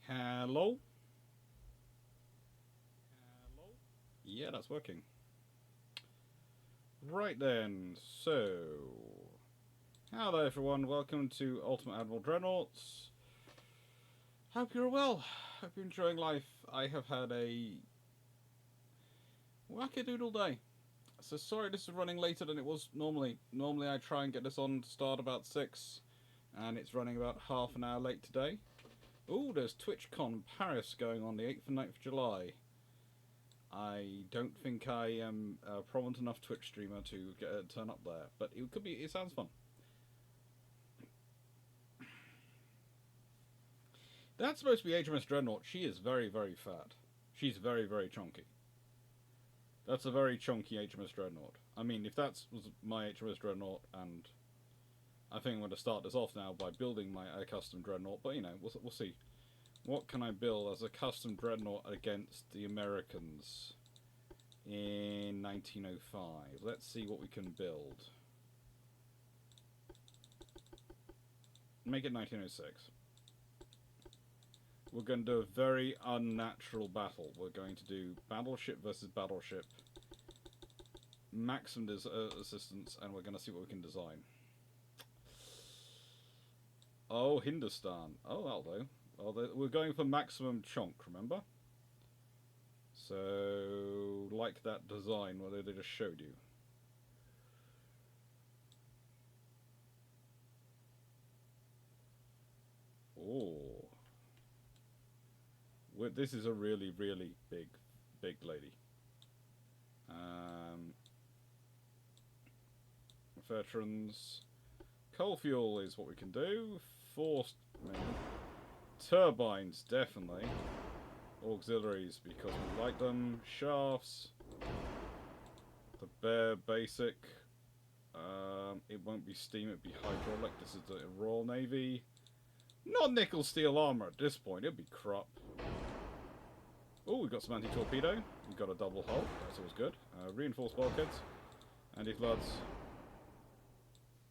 Hello? Yeah, that's working. Right then, so... Hello everyone, welcome to Ultimate Admiral Dreadnoughts. Hope you're well, hope you're enjoying life. I have had a wackadoodle day. So sorry this is running later than it was normally. Normally I try and get this on to start about 6, and it's running about half an hour late today. Ooh, there's TwitchCon Paris going on the 8th and 9th of July. I don't think I am a prominent enough Twitch streamer to turn up there, but it could be. It sounds fun. That's supposed to be HMS Dreadnought. She is very, very fat. She's very, very chunky. That's a very chunky HMS Dreadnought. I mean, if that was my HMS Dreadnought, and I think I'm going to start this off now by building my custom Dreadnought, but you know, we'll see. What can I build as a custom Dreadnought against the Americans in 1905? Let's see what we can build. Make it 1906. We're going to do a very unnatural battle. We're going to do battleship versus battleship, maximum assistance, and we're going to see what we can design. Oh, Hindustan. Oh, that'll do. Oh, we're going for maximum chunk, remember? So, like that design where they just showed you. Oh. This is a really, really big lady. Veterans. Coal fuel is what we can do. Forced turbines, definitely. Auxiliaries, because we like them. Shafts. The bare basic. It won't be steam, it'll be hydraulic. This is the Royal Navy. Not nickel steel armor at this point, it'd be crap. Oh, we've got some anti-torpedo. We've got a double hull. That's always good. Reinforced bulkheads. Anti-floods.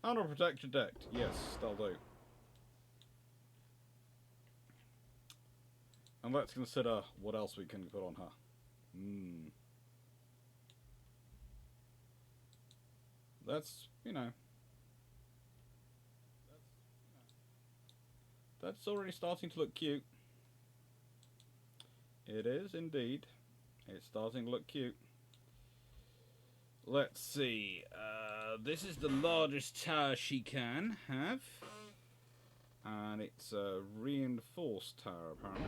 Armor protector decked. Yes, that'll do. And let's consider what else we can put on her. That's, you know... That's already starting to look cute. It is, indeed. It's starting to look cute. Let's see. This is the largest tower she can have. And it's a reinforced tower, apparently.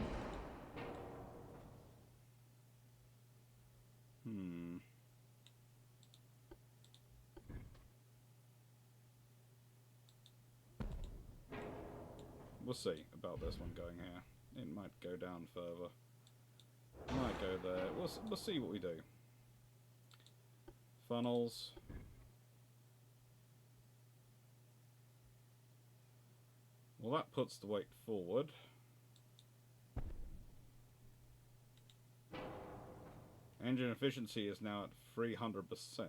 We'll see about this one going here. It might go down further. It might go there. We'll see what we do. Funnels. Well, that puts the weight forward. Engine efficiency is now at 300%.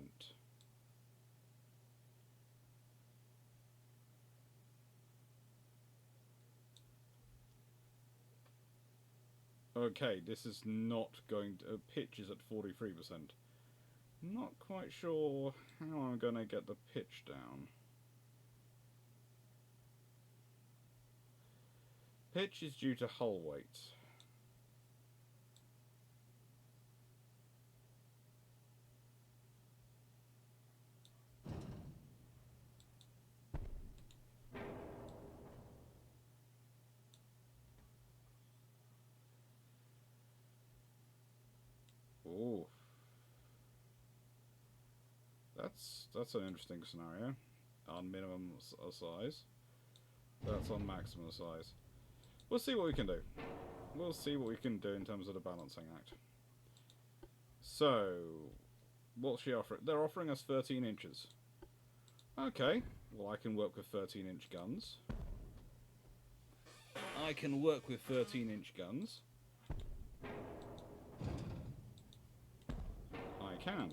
Okay, this is not going to... pitch is at 43%. Not quite sure how I'm going to get the pitch down. Pitch is due to hull weight. Ooh. That's an interesting scenario. On minimum size. That's on maximum size. We'll see what we can do. We'll see what we can do in terms of the balancing act. So, what's she offering? They're offering us 13 inches. Okay, well I can work with 13-inch guns. I can work with 13-inch guns. I can.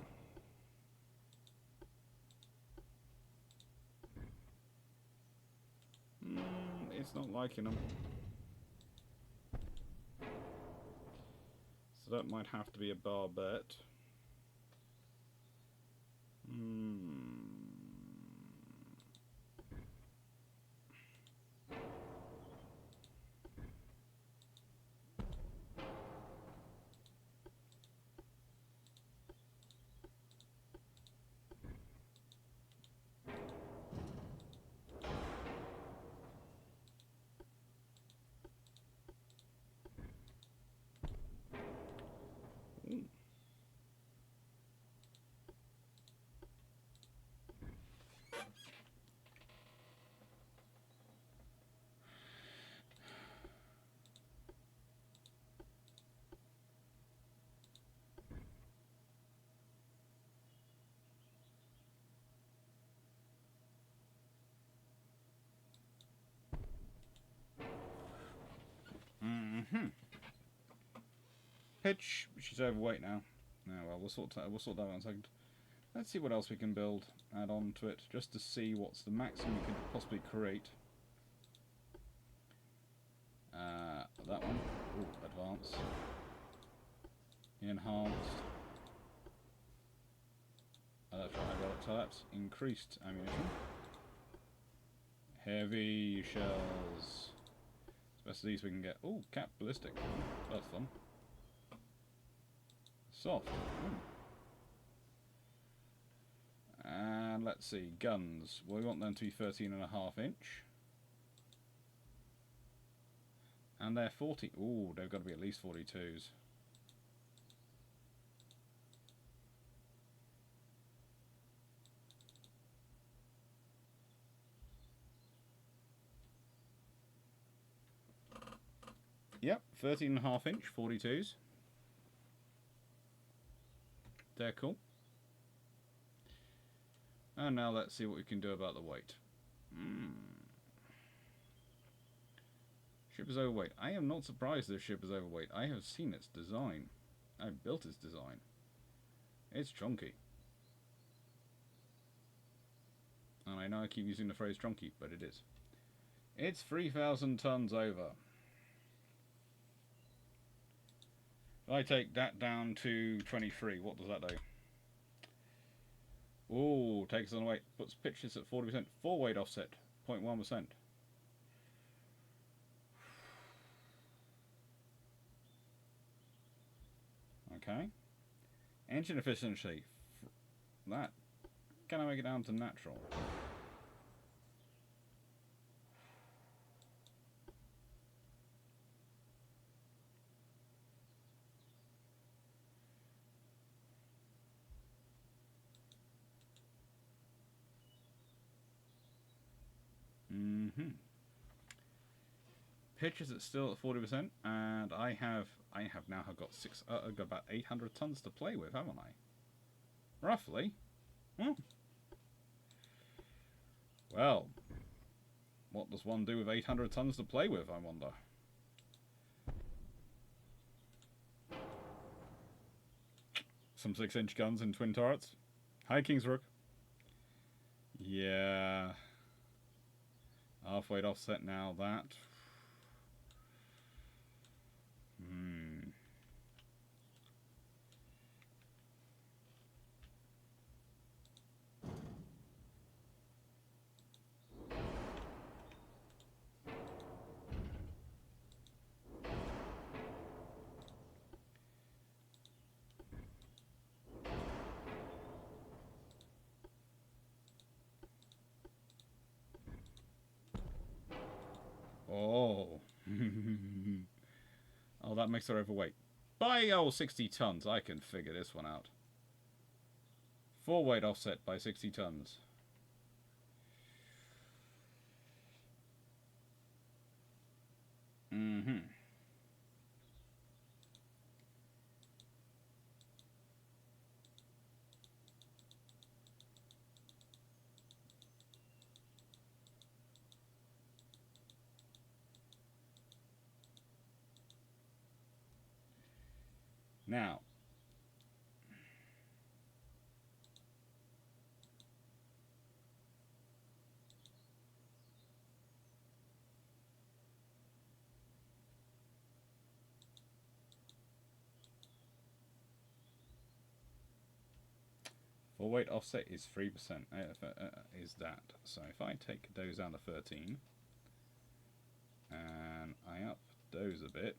It's not liking them. So that might have to be a bar bet. Pitch. She's overweight now. Oh, well, we'll sort that out in a second. Let's see what else we can build, add on to it, just to see what's the maximum we could possibly create. That one. Ooh, advanced. Enhanced. That's right, so that's increased ammunition. Heavy shells. Best of these we can get. Ooh, cap ballistic. That's fun. Soft. And let's see, guns. Well, we want them to be 13.5 inch. And they're 40. Ooh, they've got to be at least 42s. Yep, 13.5 inch, 42s. They're cool. And now let's see what we can do about the weight. Ship is overweight. I am not surprised this ship is overweight. I have seen its design. I've built its design. It's chunky. And I know I keep using the phrase chunky, but it is. It's 3,000 tons over. If I take that down to 23, what does that do? Ooh, takes on weight. Puts pitches at 40%. 4 weight offset, 0.1%. Okay. Engine efficiency. That. Can I make it down to natural? Pitch is still at 40%, and I have now got I've got about 800 tons to play with, haven't I? Roughly. Well, what does one do with 800 tons to play with, I wonder? Some 6-inch guns and twin turrets. Hi, Kingsrook. Yeah. Half weight offset now, that. Oh. Oh, that makes her overweight. By 60 tons, I can figure this one out. 4 weight offset by 60 tons. Now, Full weight offset is 3%. Is that. So if I take those down to 13, and I up those a bit,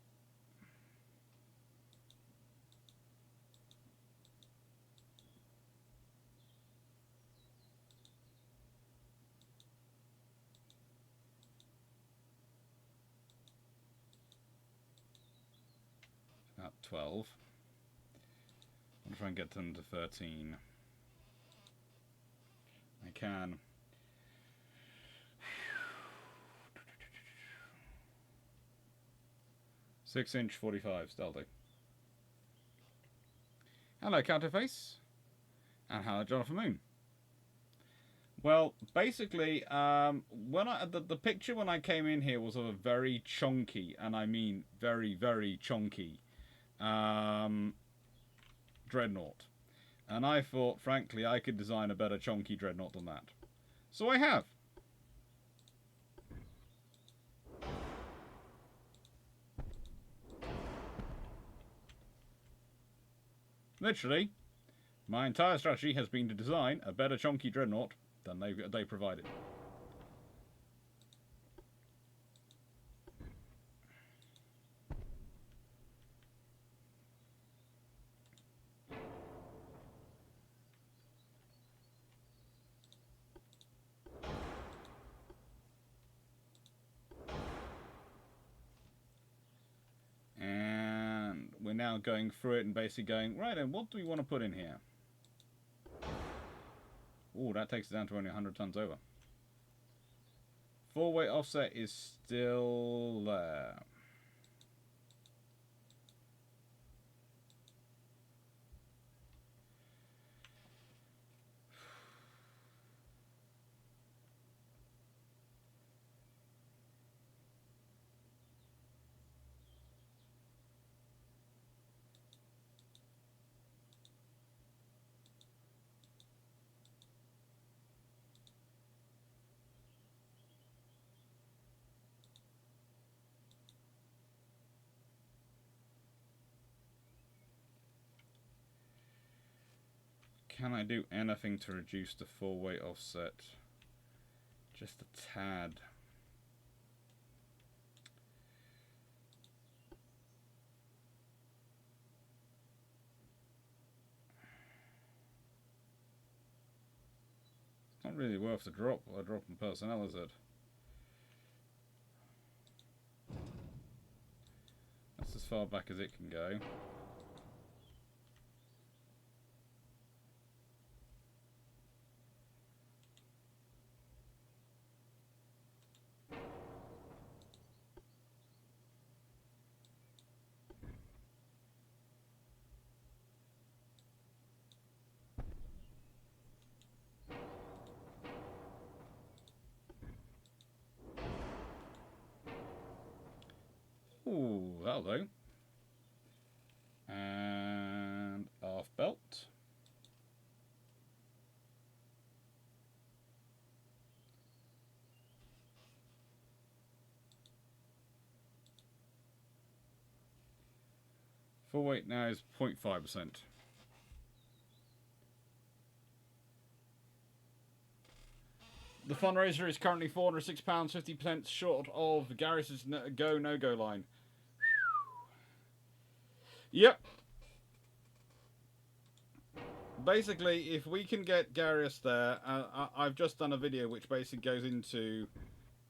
about 12. I'll try and get them to 13. I can. Six-inch 45 stealthy. Hello, Counterface. And hello, Jonathan Moon. Well, basically, when the picture when I came in here was of a very chunky, and I mean very, very chunky, Dreadnought. And I thought, frankly, I could design a better chunky Dreadnought than that. So I have. Literally, my entire strategy has been to design a better chunky Dreadnought than they provided. And we're now going through it and basically going, right then, what do we want to put in here? Oh, that takes it down to only 100 tons over. Full weight offset is still there. Can I do anything to reduce the full weight offset? Just a tad. It's not really worth the drop in personnel, is it? That's as far back as it can go. Ooh, that'll do. And half belt. Full weight now is 0.5%. The fundraiser is currently £406, 50% short of Garrus's no-go line. Yep. Basically, if we can get Garrus there, I've just done a video which basically goes into,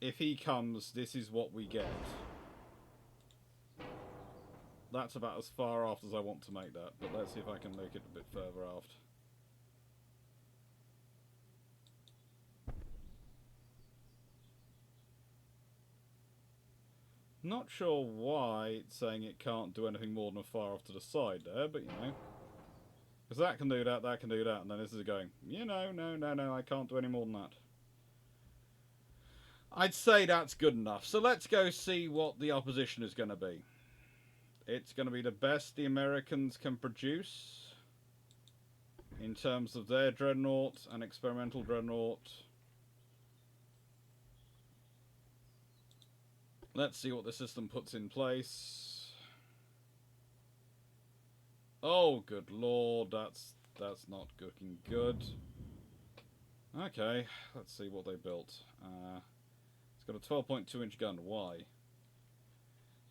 if he comes, this is what we get. That's about as far aft as I want to make that, but let's see if I can make it a bit further aft. Not sure why it's saying it can't do anything more than far off to the side there, but you know. Because that can do that, and then this is going, you know, no, I can't do any more than that. I'd say that's good enough. So let's go see what the opposition is going to be. It's going to be the best the Americans can produce in terms of their Dreadnought and experimental Dreadnought. Let's see what the system puts in place. Oh, good lord, that's That's not looking good. Okay, let's see what they built. It's got a 12.2-inch gun. Why?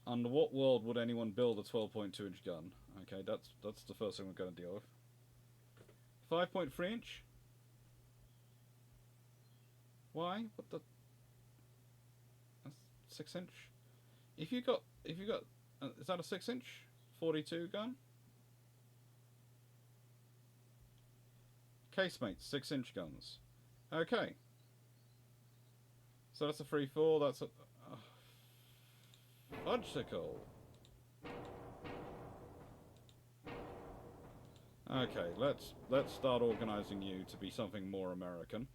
Under what world would anyone build a 12.2-inch gun? Okay, that's the first thing we're going to deal with. 5.3-inch? Why? What the? That's 6-inch. If you got, is that a 6-inch 42 gun? Casemates, 6-inch guns. Okay. So that's a 3-4. That's a fudgesicle. Okay, let's start organising you to be something more American.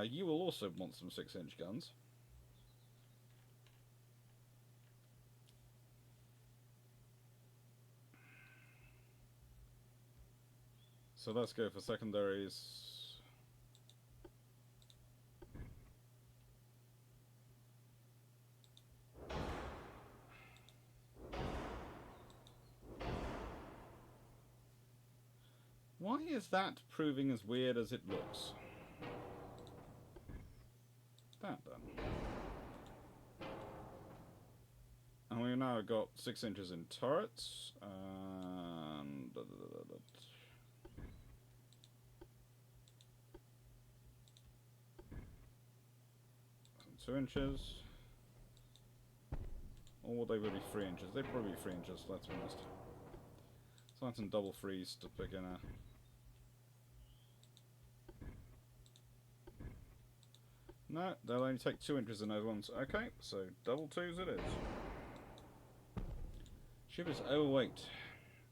You will also want some 6-inch guns. So let's go for secondaries. Why is that proving as weird as it looks? That then. And we've now got 6 inches in turrets. And 2 inches. Or would they really be 3 inches? They'd probably be 3 inches, let's be honest. So that's some double freeze to pick in a. No, they'll only take 2 inches in those ones. Okay, so double twos it is. Ship is overweight.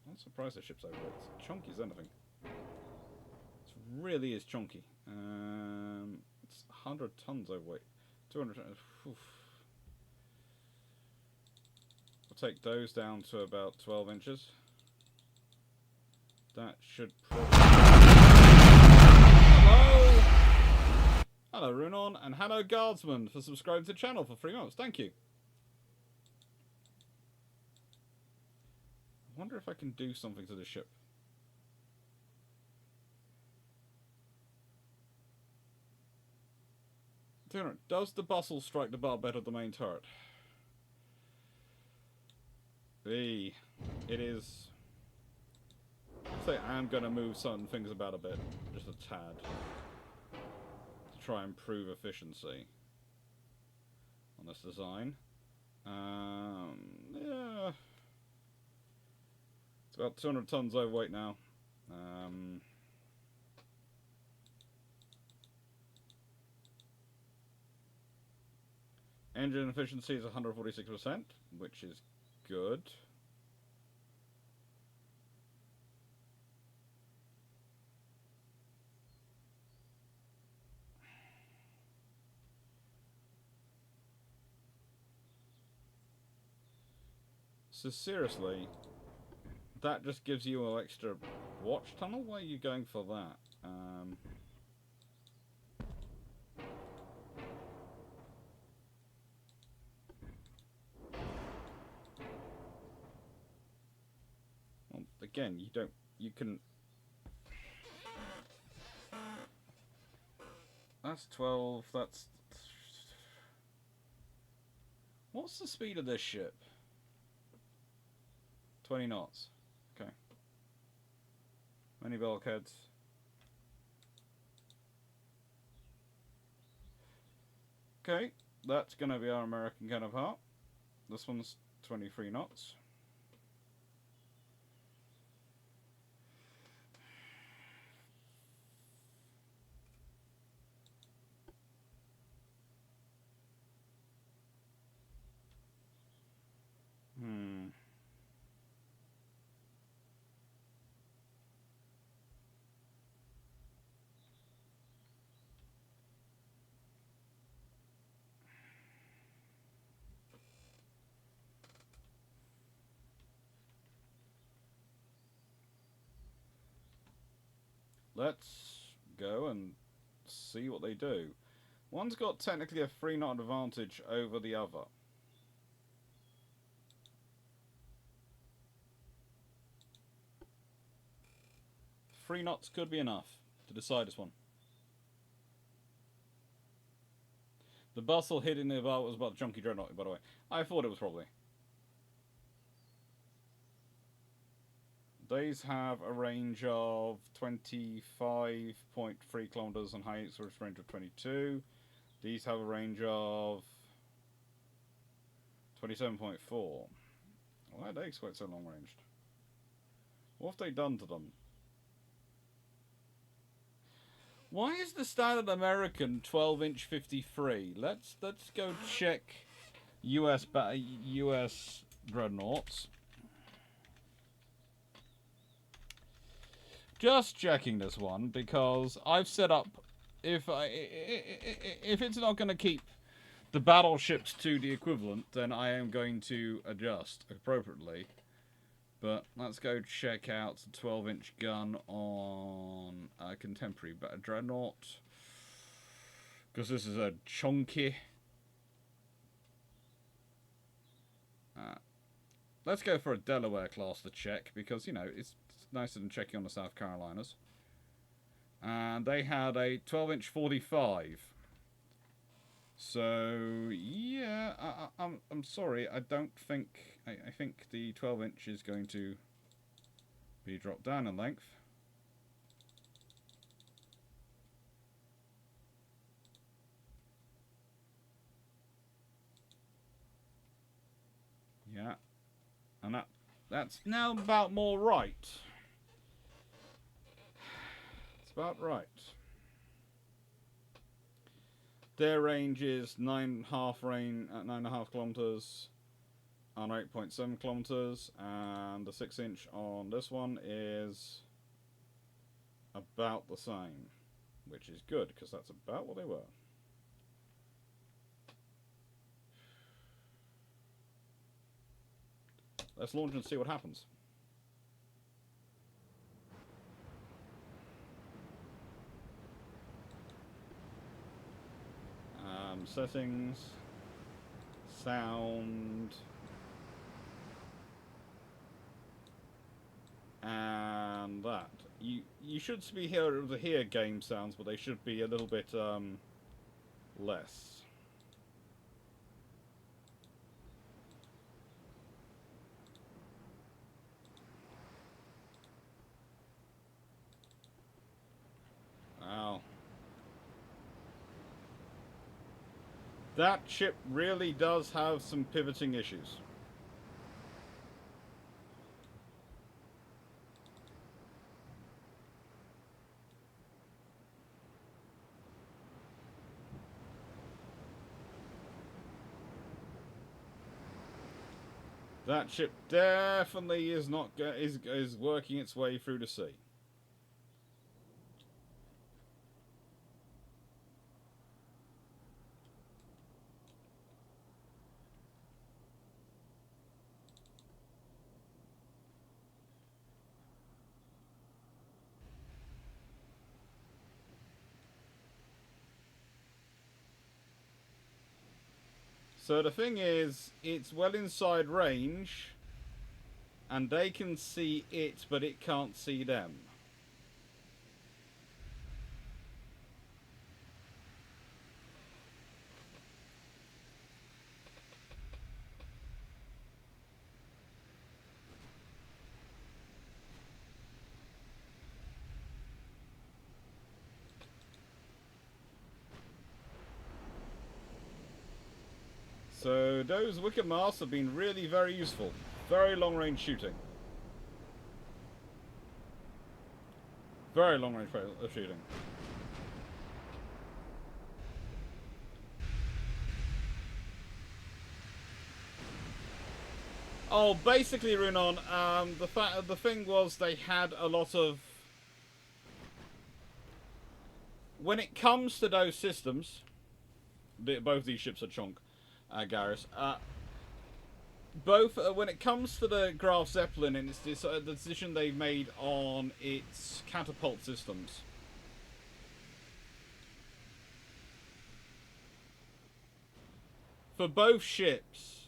I'm not surprised the ship's overweight. It's chunky as anything. It really is chunky. It's 100 tons overweight. 200 tons. Oof. We'll take those down to about 12 inches. That should probably... Hello! Hello, Runon, and hello, Guardsman, for subscribing to the channel for 3 months. Thank you. I wonder if I can do something to the ship. Does the bustle strike the bar better than the main turret? B. It is... I'd say I am going to move certain things about a bit. Just a tad. To try and improve efficiency on this design. Yeah. It's about 200 tons overweight now. Engine efficiency is 146%, which is good. So seriously, that just gives you an extra watch tunnel? Why are you going for that? Well, again, you can... That's 12, that's... What's the speed of this ship? 20 knots. Okay. Many bulkheads. Okay, that's going to be our American counterpart. This one's 23 knots. Let's go and see what they do. One's got technically a 3-knot advantage over the other. 3 knots could be enough to decide this one. The bustle hitting the bar was about the chunky Dreadnought, by the way. I thought it was probably. These have a range of 25.3 kilometers and height, so it's a range of 22. These have a range of 27.4. Why are they quite so long ranged? What have they done to them? Why is the standard American 12-inch 53? Let's go check US Dreadnoughts. Just checking this one because I've set up if it's not going to keep the battleships to the equivalent, then I am going to adjust appropriately. But let's go check out the 12-inch gun on a contemporary Dreadnought. Because this is a chunky. Let's go for a Delaware class to check, because, you know, it's nicer than checking on the South Carolinas. And they had a 12-inch 45. So, yeah, I'm sorry, I don't think... I think the 12-inch is going to be dropped down in length. Yeah, and that's now about more right. It's about right. Their range is 9.5 kilometers on 8.7 kilometers, and the 6-inch on this one is about the same, which is good because that's about what they were. Let's launch and see what happens. Settings, sound, and that. You should be able to hear game sounds, but they should be a little bit less. Wow. That ship really does have some pivoting issues. That ship definitely is not is working its way through the sea. So the thing is, it's well inside range, and they can see it, but it can't see them. So those wicket masts have been really very useful. Very long range shooting. Very long range shooting. Oh, basically, Runon, the thing was they had a lot of... When it comes to those systems, both these ships are chunk. Garrus. Both when it comes to the Graf Zeppelin and it's the decision they've made on its catapult systems. For both ships,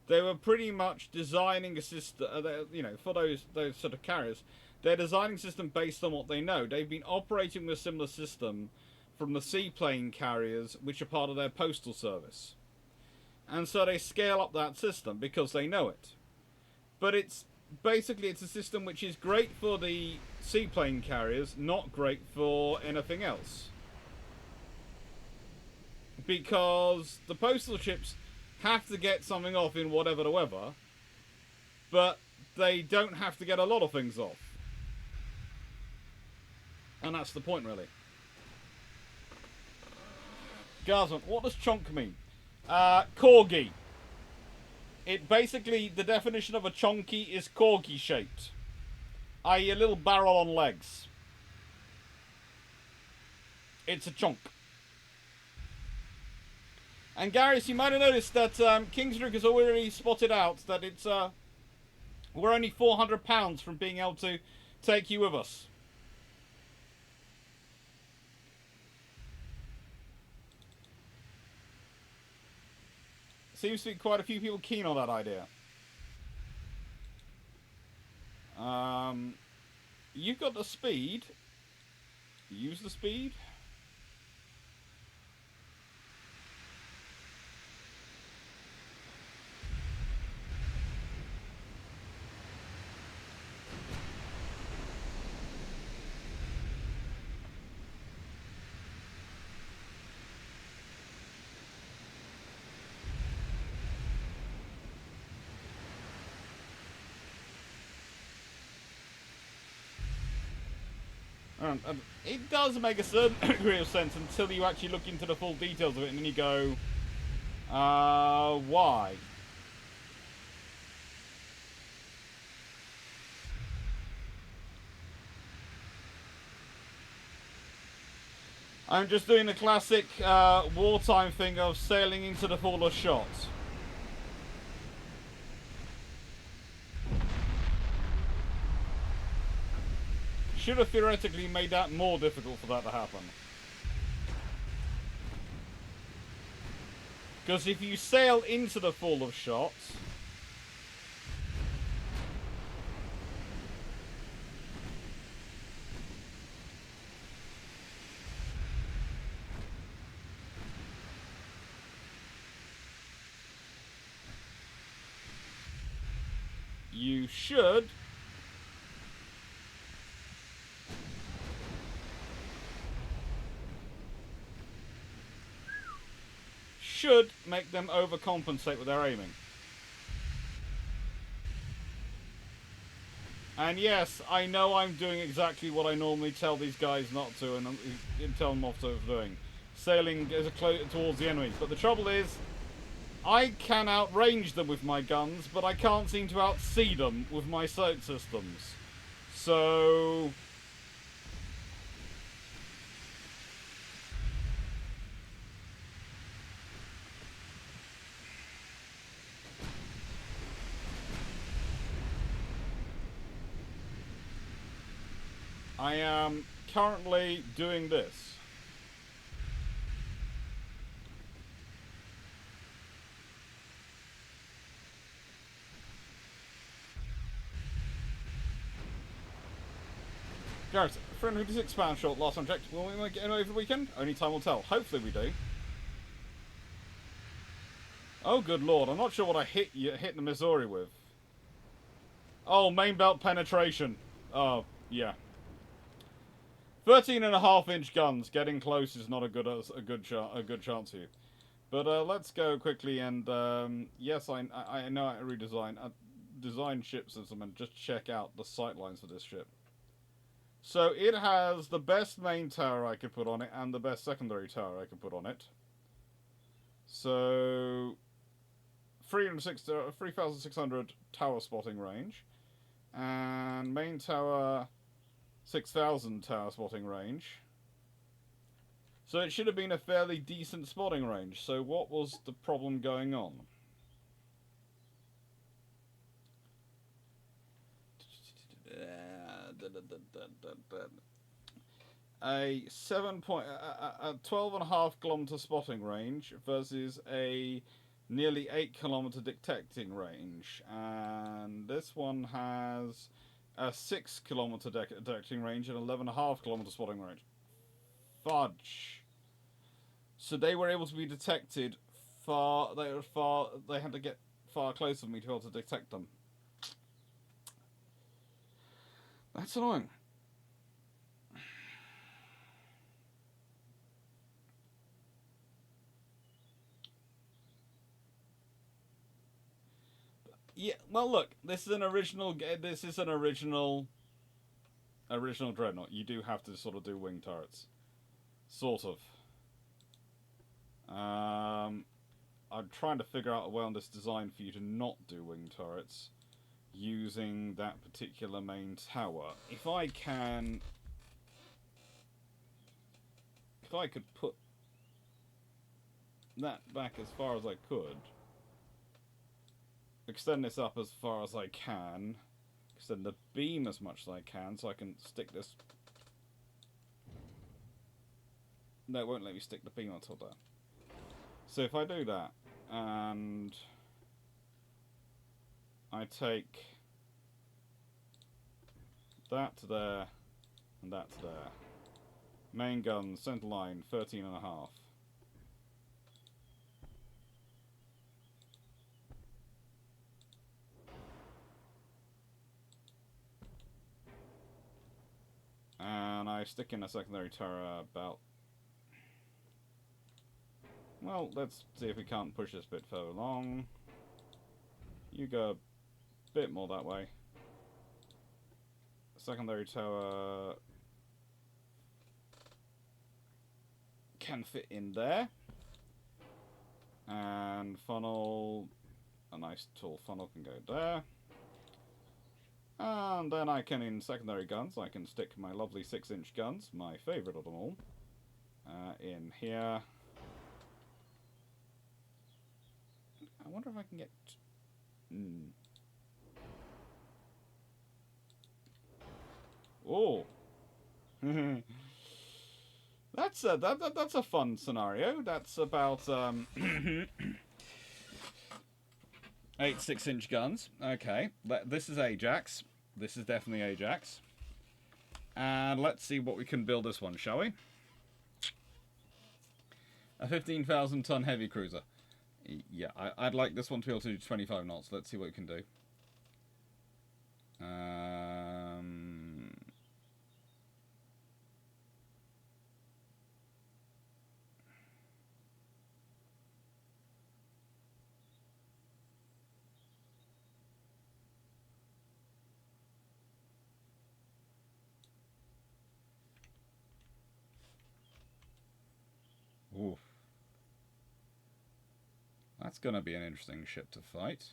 they were pretty much designing a system, you know, for those sort of carriers, They're designing a system based on what they know. They've been operating with a similar system from the seaplane carriers, which are part of their postal service. And so they scale up that system because they know it. But it's a system which is great for the seaplane carriers, not great for anything else. Because the postal ships have to get something off in whatever the weather, but they don't have to get a lot of things off. And that's the point, really. Garsman, what does chonk mean? Corgi. It basically, the definition of a chonky is corgi shaped, i.e. a little barrel on legs. It's a chonk. And Garrus, you might have noticed that Kingsrook has already spotted out that it's we're only £400 from being able to take you with us. Seems to be quite a few people keen on that idea. You've got the speed. Use the speed. And it does make a certain degree of sense until you actually look into the full details of it and then you go, why? I'm just doing the classic wartime thing of sailing into the full of shot. Should have theoretically made that more difficult for that to happen. Because if you sail into the full of shots, you should make them overcompensate with their aiming. And yes, I know I'm doing exactly what I normally tell these guys not to and tell them off to doing. Sailing as towards the enemy. But the trouble is, I can outrange them with my guns, but I can't seem to outsee them with my sight systems. So I am currently doing this. Garrett, friend 56 pound short, last object. Will we make it in over the weekend? Only time will tell. Hopefully we do. Oh good lord, I'm not sure what I hit the Missouri with. Oh, main belt penetration. Oh, yeah. 13.5-inch guns. Getting close is not a good chance here. But let's go quickly and yes, I know how to redesign design ship system and just check out the sightlines for this ship. So it has the best main tower I could put on it and the best secondary tower I could put on it. So 3,600 tower spotting range and main tower 6,000 tower spotting range. So it should have been a fairly decent spotting range. So what was the problem going on? A 12.5 kilometer spotting range versus a nearly 8 kilometer detecting range, and this one has a 6 kilometer detecting range and 11.5 kilometer spotting range. Fudge. So they were able to be detected far. They were far. They had to get far closer for me to be able to detect them. That's annoying. Yeah. Well, look. This is an original. This is an original Dreadnought. You do have to sort of do wing turrets. Sort of. I'm trying to figure out a way on this design for you to not do wing turrets using that particular main tower. If I could put that back as far as I could, extend this up as far as I can, extend the beam as much as I can, so I can stick this. No, it won't let me stick the beam on top there. So if I do that, and I take that to there, and that to there. Main gun, center line, 13.5. And I stick in a secondary turret about... Well, let's see if we can't push this bit further along. You go a bit more that way. Secondary tower can fit in there. And funnel, a nice tall funnel can go there. And then I can, in secondary guns, I can stick my lovely 6-inch guns, my favourite of them all, in here. I wonder if I can get... Oh! That's a fun scenario. That's about 8 6-inch guns. Okay, this is Ajax. This is definitely Ajax. And let's see what we can build this one, shall we? A 15,000-ton heavy cruiser. Yeah, I'd like this one to be able to do 25 knots. Let's see what we can do. Oof. That's going to be an interesting ship to fight.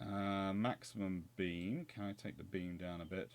Maximum beam. Can I take the beam down a bit?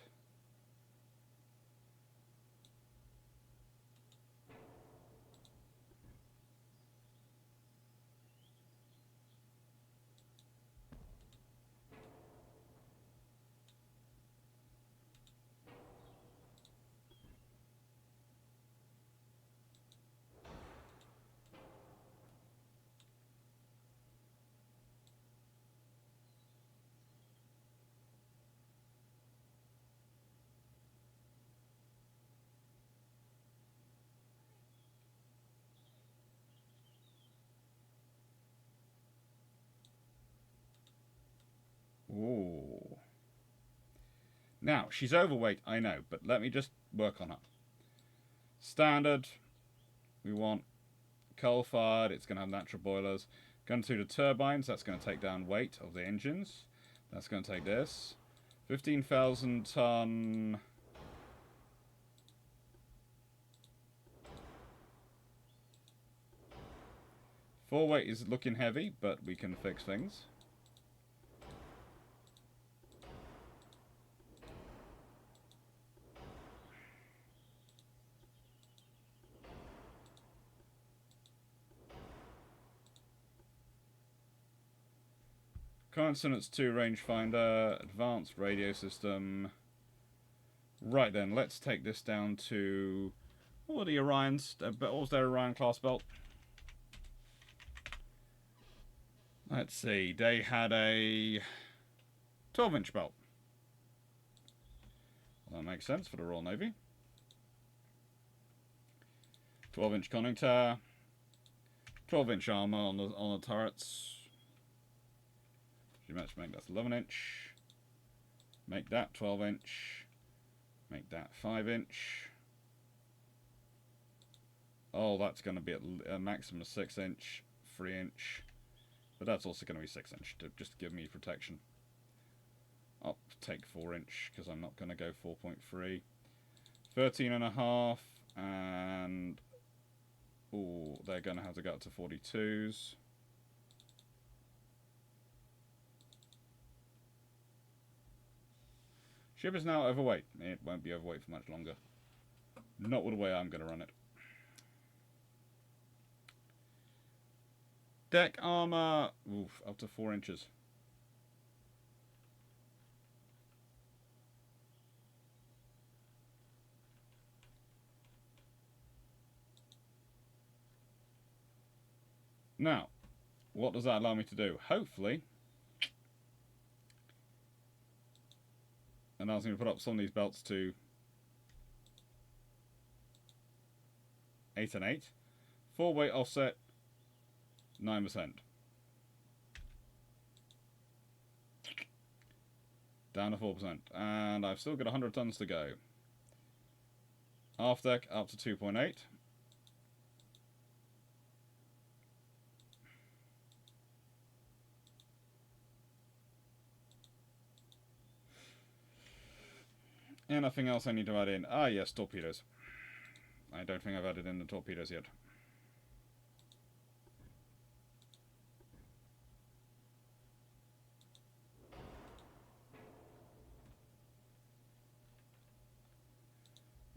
Ooh. Now, she's overweight, I know, but let me just work on her. Standard. We want coal-fired. It's going to have natural boilers. Going to the turbines. That's going to take down weight of the engines. That's going to take this. 15,000 ton... Full weight is looking heavy, but we can fix things. Consonants 2 rangefinder, advanced radio system. Right then, let's take this down to... What were the Orions? What was their Orion class belt? Let's see, they had a 12-inch belt. That makes sense for the Royal Navy. 12-inch conning tower. 12-inch armour on the turrets. Make that 11-inch. Make that 12-inch. Make that 5-inch. Oh, that's going to be at a maximum of 6-inch, 3-inch. But that's also going to be 6-inch to just give me protection. I'll take 4-inch because I'm not going to go 4.3. 13.5 and... ooh, they're going to have to go up to 42s. Ship is now overweight. It won't be overweight for much longer. Not with the way I'm going to run it. Deck armor, oof, up to 4 inches. Now, what does that allow me to do? Hopefully, it allows me to put up some of these belts to 8 and 8. 4 weight offset, 9%. Down to 4%. And I've still got 100 tons to go. Aft deck up to 2.8. Anything else I need to add in? Ah, yes, torpedoes. I don't think I've added in the torpedoes yet.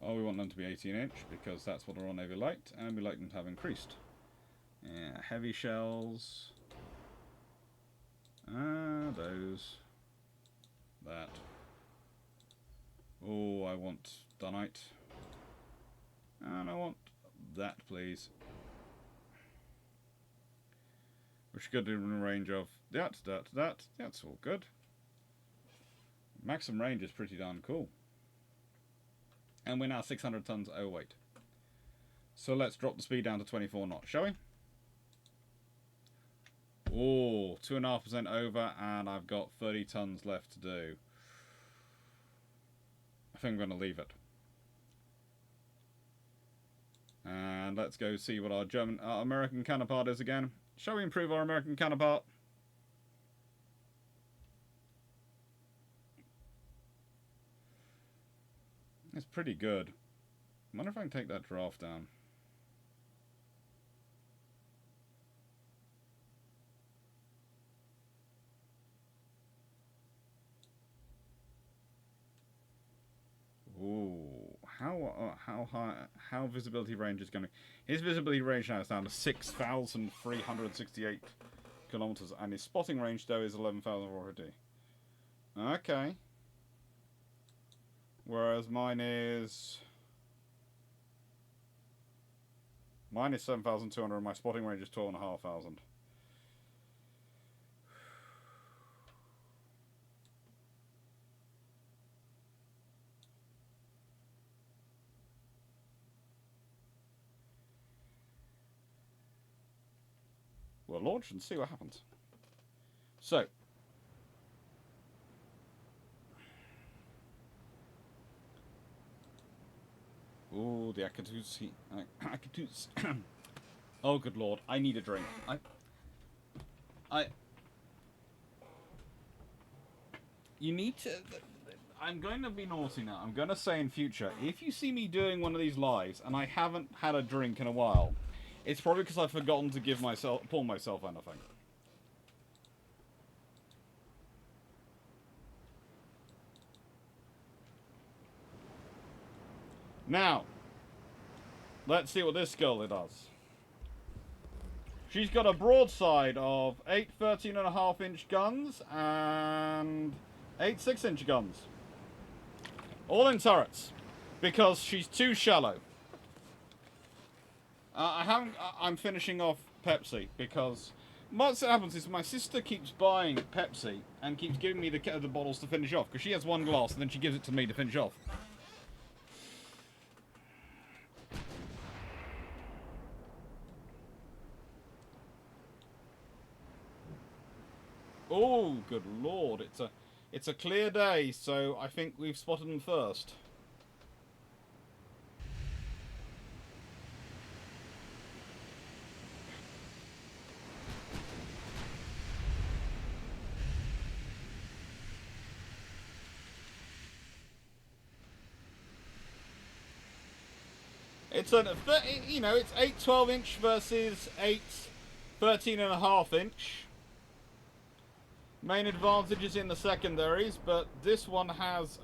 Oh, we want them to be 18-inch because that's what the Royal Navy liked, and we like them to have increased. Yeah, heavy shells. Those. That. Oh, I want Dreadnought. And I want that, please. Which could do in a range of that. That's all good. Maximum range is pretty darn cool. And we're now 600 tons overweight. So let's drop the speed down to 24 knots, shall we? Oh, 2.5% over, and I've got 30 tons left to do. I think I'm going to leave it. And let's go see what our American counterpart is again. Shall we improve our American counterpart? It's pretty good. I wonder if I can take that draft down. Ooh, how visibility range is going to... His visibility range now is down to 6,368 kilometers, and his spotting range though is 11,450. Okay. Whereas mine is 7,200 and my spotting range is 12,500. We'll launch and see what happens. So, ooh, the Akatus. Akatus. Oh, good lord! I need a drink. You need to. I'm going to be naughty now. I'm going to say in future, if you see me doing one of these lives and I haven't had a drink in a while, it's probably because I've forgotten to pour myself anything. Now, let's see what this girl does. She's got a broadside of 8 13.5-inch guns and 8 6-inch guns. All in turrets. Because she's too shallow. I'm finishing off Pepsi because What happens is my sister keeps buying Pepsi and keeps giving me the bottles to finish off because she has one glass and then she gives it to me to finish off. Oh, good lord! It's a clear day, so I think we've spotted them first. It's it's 8 12-inch versus 8 13.5-inch. Main advantages in the secondaries, but this one has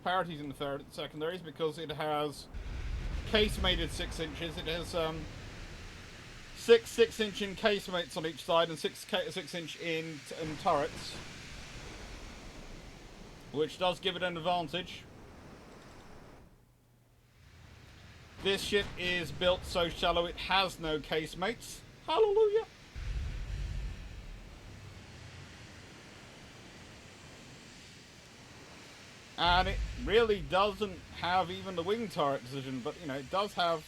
parities in the secondaries because it has casemated 6 inches. It has 6 6-inch in casemates on each side and 6-inch in turrets, which does give it an advantage. This ship is built so shallow it has no casemates. Hallelujah! And it really doesn't have even the wing turret position, but, it does have,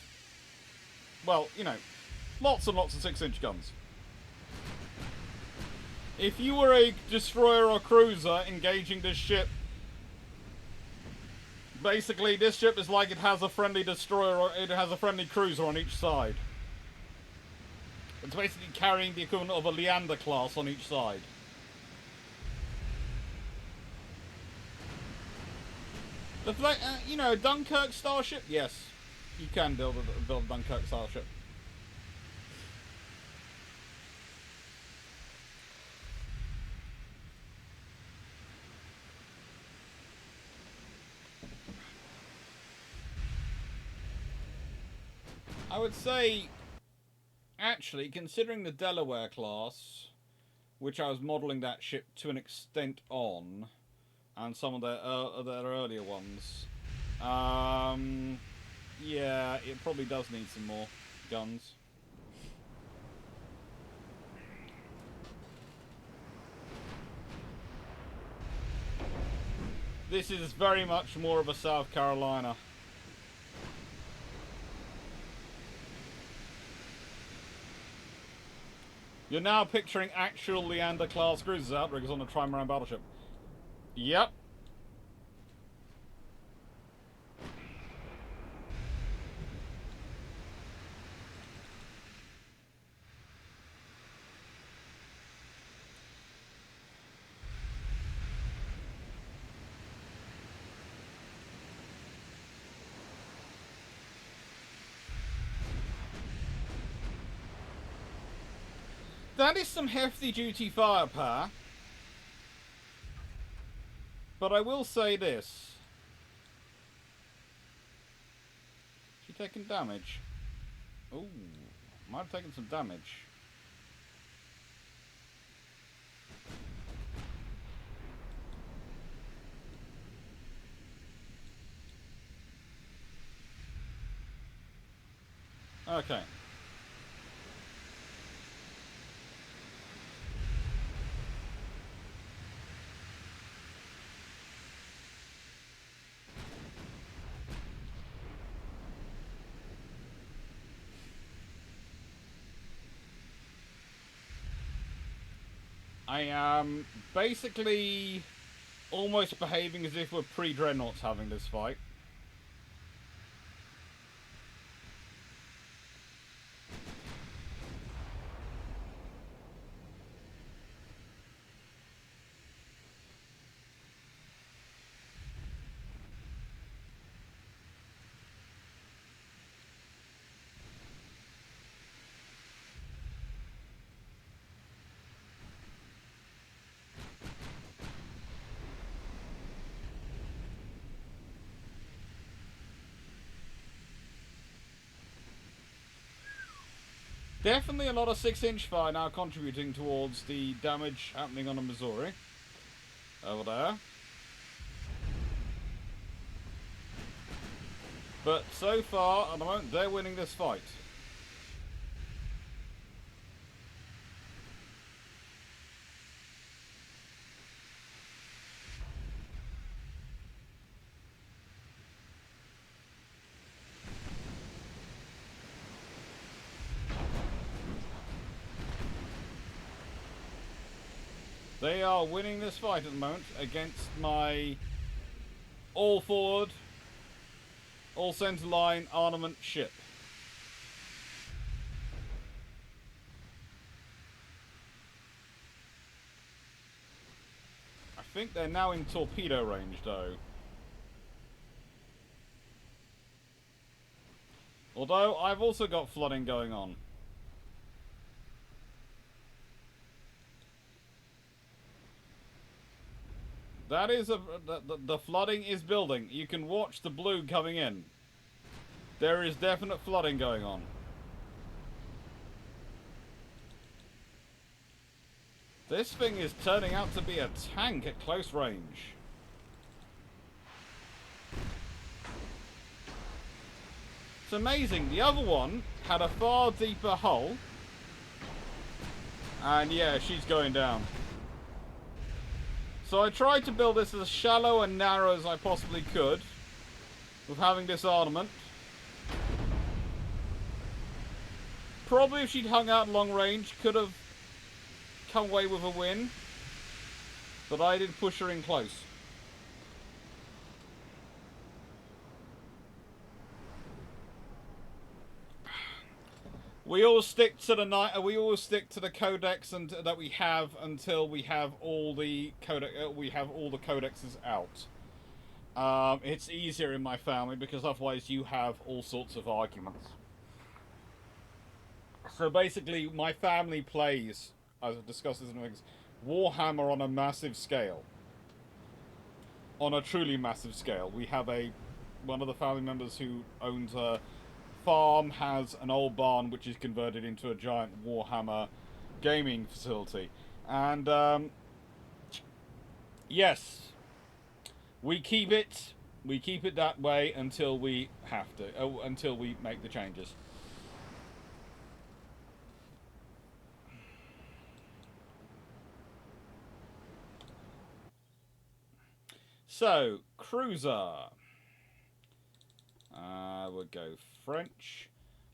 well, lots and lots of 6-inch guns. If you were a destroyer or cruiser engaging this ship, basically this ship is like it has a friendly destroyer or it has a friendly cruiser on each side. It's basically carrying the equivalent of a Leander class on each side. A Dunkirk starship? Yes, you can build a Dunkirk starship. I would say, actually, considering the Delaware class, which I was modelling that ship to an extent on, and some of their earlier ones, yeah, it probably does need some more guns. This is very much more of a South Carolina. You're now picturing actual Leander-class cruisers outriggers on a trimaran battleship. Yep. That is some hefty-duty firepower. But I will say this. She taking damage? Ooh, might have taken some damage. Okay. I am basically almost behaving as if we're pre-Dreadnoughts having this fight. Definitely a lot of 6-inch fire now contributing towards the damage happening on the Missouri. Over there. But so far, at the moment, they're winning this fight. They are winning this fight at the moment against my all forward, all centre line armament ship. I think they're now in torpedo range though. Although I've also got flooding going on. That is the flooding is building. You can watch the blue coming in. There is definite flooding going on. This thing is turning out to be a tank at close range. It's amazing. The other one had a far deeper hull. And yeah, she's going down. So I tried to build this as shallow and narrow as I possibly could, with having disarmament. Probably if she'd hung out long range, could have come away with a win. But I did push her in close. We always stick to the codex and that we have until we have all the codexes out. It's easier in my family because otherwise you have all sorts of arguments. So basically, my family plays, as I've discussed this in things, Warhammer on a massive scale. On a truly massive scale. We have one of the family members who owns a farm, has an old barn which is converted into a giant Warhammer gaming facility. And yes, we keep it that way until we have to, until we make the changes. So, cruiser. We'll go French.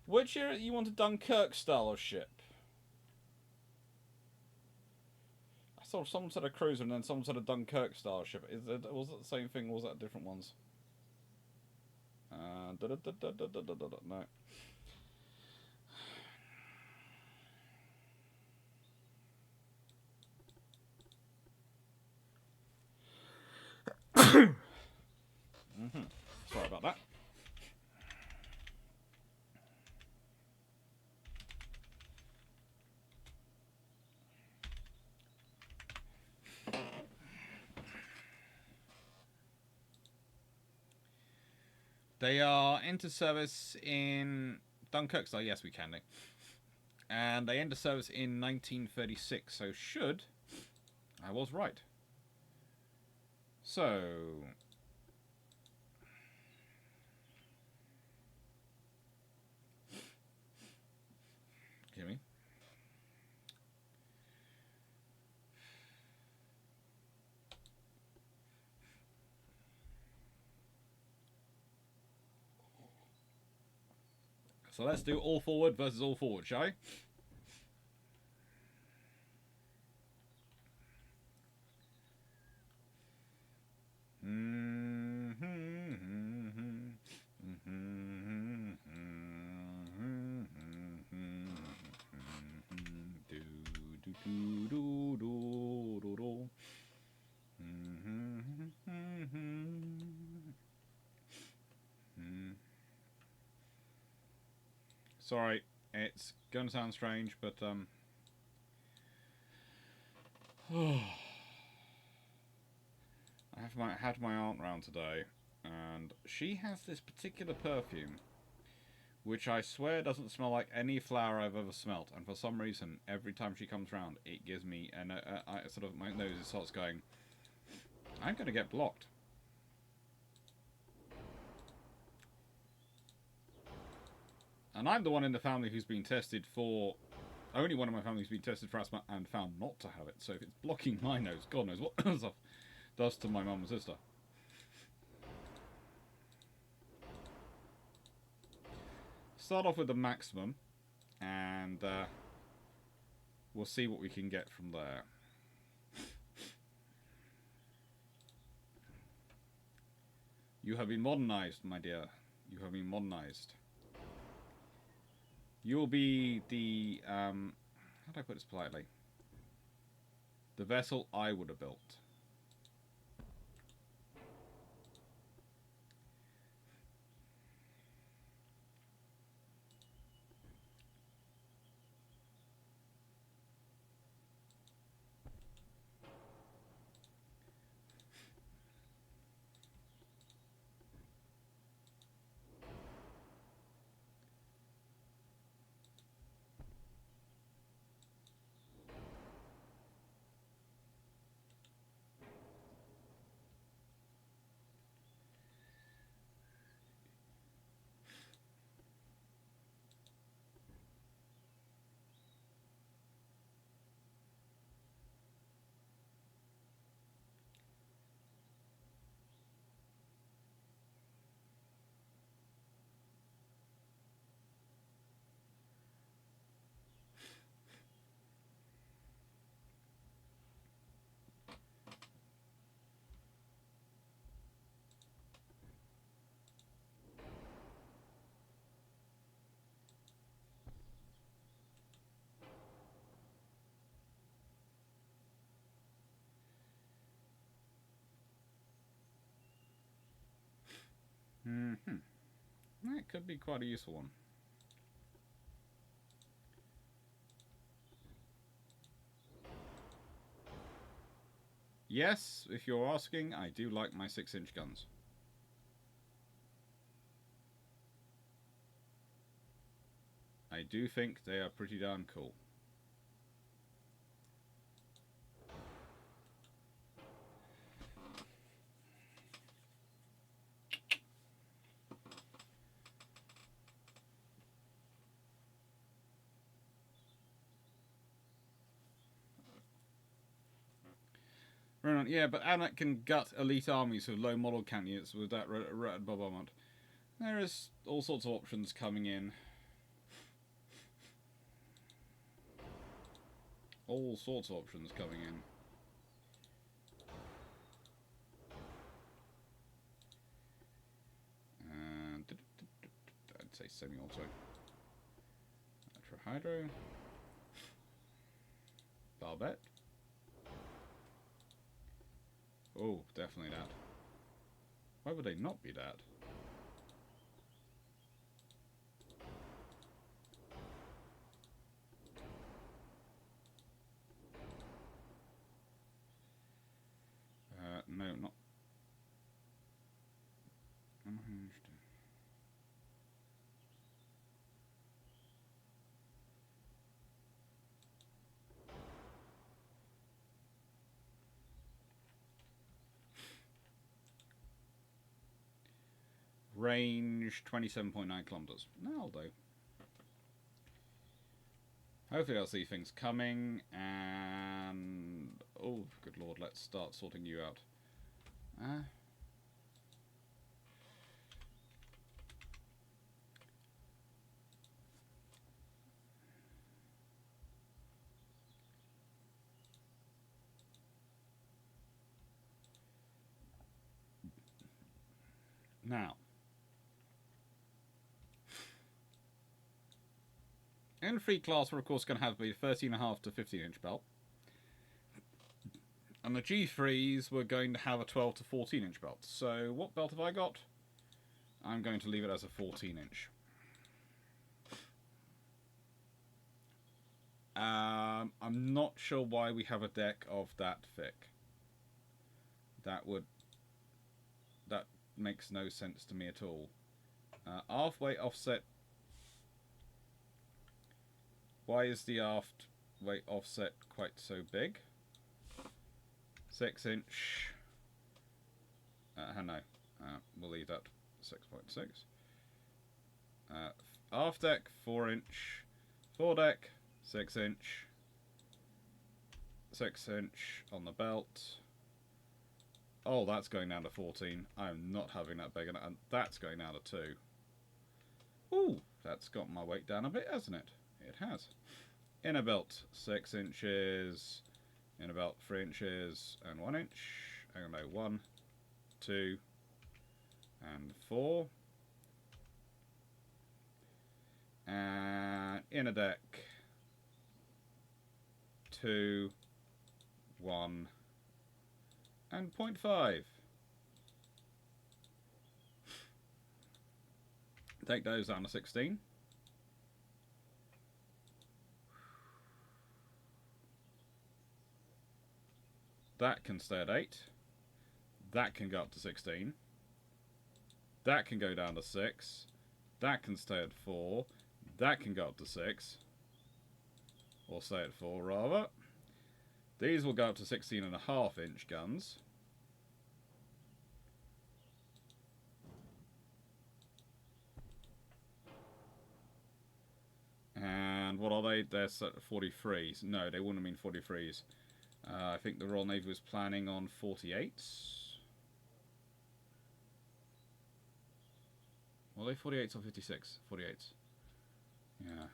Which area you want, a Dunkirk style of ship? I saw someone said a cruiser and then someone said a Dunkirk style ship. Was it the same thing or was that different ones? No. Sorry about that. They are into service in Dunkirk, so yes, we can. And they enter service in 1936, so should... I was right. So... Jimmy? So let's do all forward versus all forward, shall we? Sorry, it's gonna sound strange, but I had my aunt round today, and she has this particular perfume, which I swear doesn't smell like any flower I've ever smelt. And for some reason, every time she comes round, it gives me my nose starts going. I'm gonna get blocked. And I'm the one in the family who's been tested for... Only one of my family who's been tested for asthma and found not to have it. So if it's blocking my nose, God knows what stuff does to my mum and sister. Start off with the maximum. And we'll see what we can get from there. You have been modernized, my dear. You have been modernized. You'll be the, how do I put this politely? The vessel I would have built. That could be quite a useful one. Yes, if you're asking, I do like my 6-inch guns. I do think they are pretty darn cool. Yeah, but Adamant can gut elite armies with low model count units with that bombardment. There is all sorts of options coming in. All sorts of options coming in. I'd say semi-auto. Ultra Hydro. Barbette. Oh, definitely that. Why would they not be that? No, not. Unhinged. Range 27.9 kilometers. That'll do. Hopefully I'll see things coming, and oh, good lord, let's start sorting you out. Now, infantry class we're of course going to have to be 13.5 to 15-inch belt. And the G3s we're going to have a 12 to 14-inch belt. So what belt have I got? I'm going to leave it as a 14-inch. I'm not sure why we have a deck of that thick. That makes no sense to me at all. Aft weight offset. Why is the aft weight offset quite so big? 6-inch. No. We'll leave that 6.6. Aft deck 4-inch. Foredeck 6-inch. 6-inch on the belt. Oh, that's going down to 14. I'm not having that big, and that's going down to 2. Ooh, that's got my weight down a bit, hasn't it? It has. Inner belt 6 inches. Inner belt 3 inches and 1 inch. I don't know, 1, 2, and 4. And inner deck 2, 1, and 0.5. Take those down to 16. That can stay at 8. That can go up to 16. That can go down to 6. That can stay at 4. That can go up to 6. Or stay at 4, rather. These will go up to 16.5-inch guns. And what are they? They're 43s. No, they wouldn't mean 43s. I think the Royal Navy was planning on 48s. Were they 48s or 56? 48s. Yeah.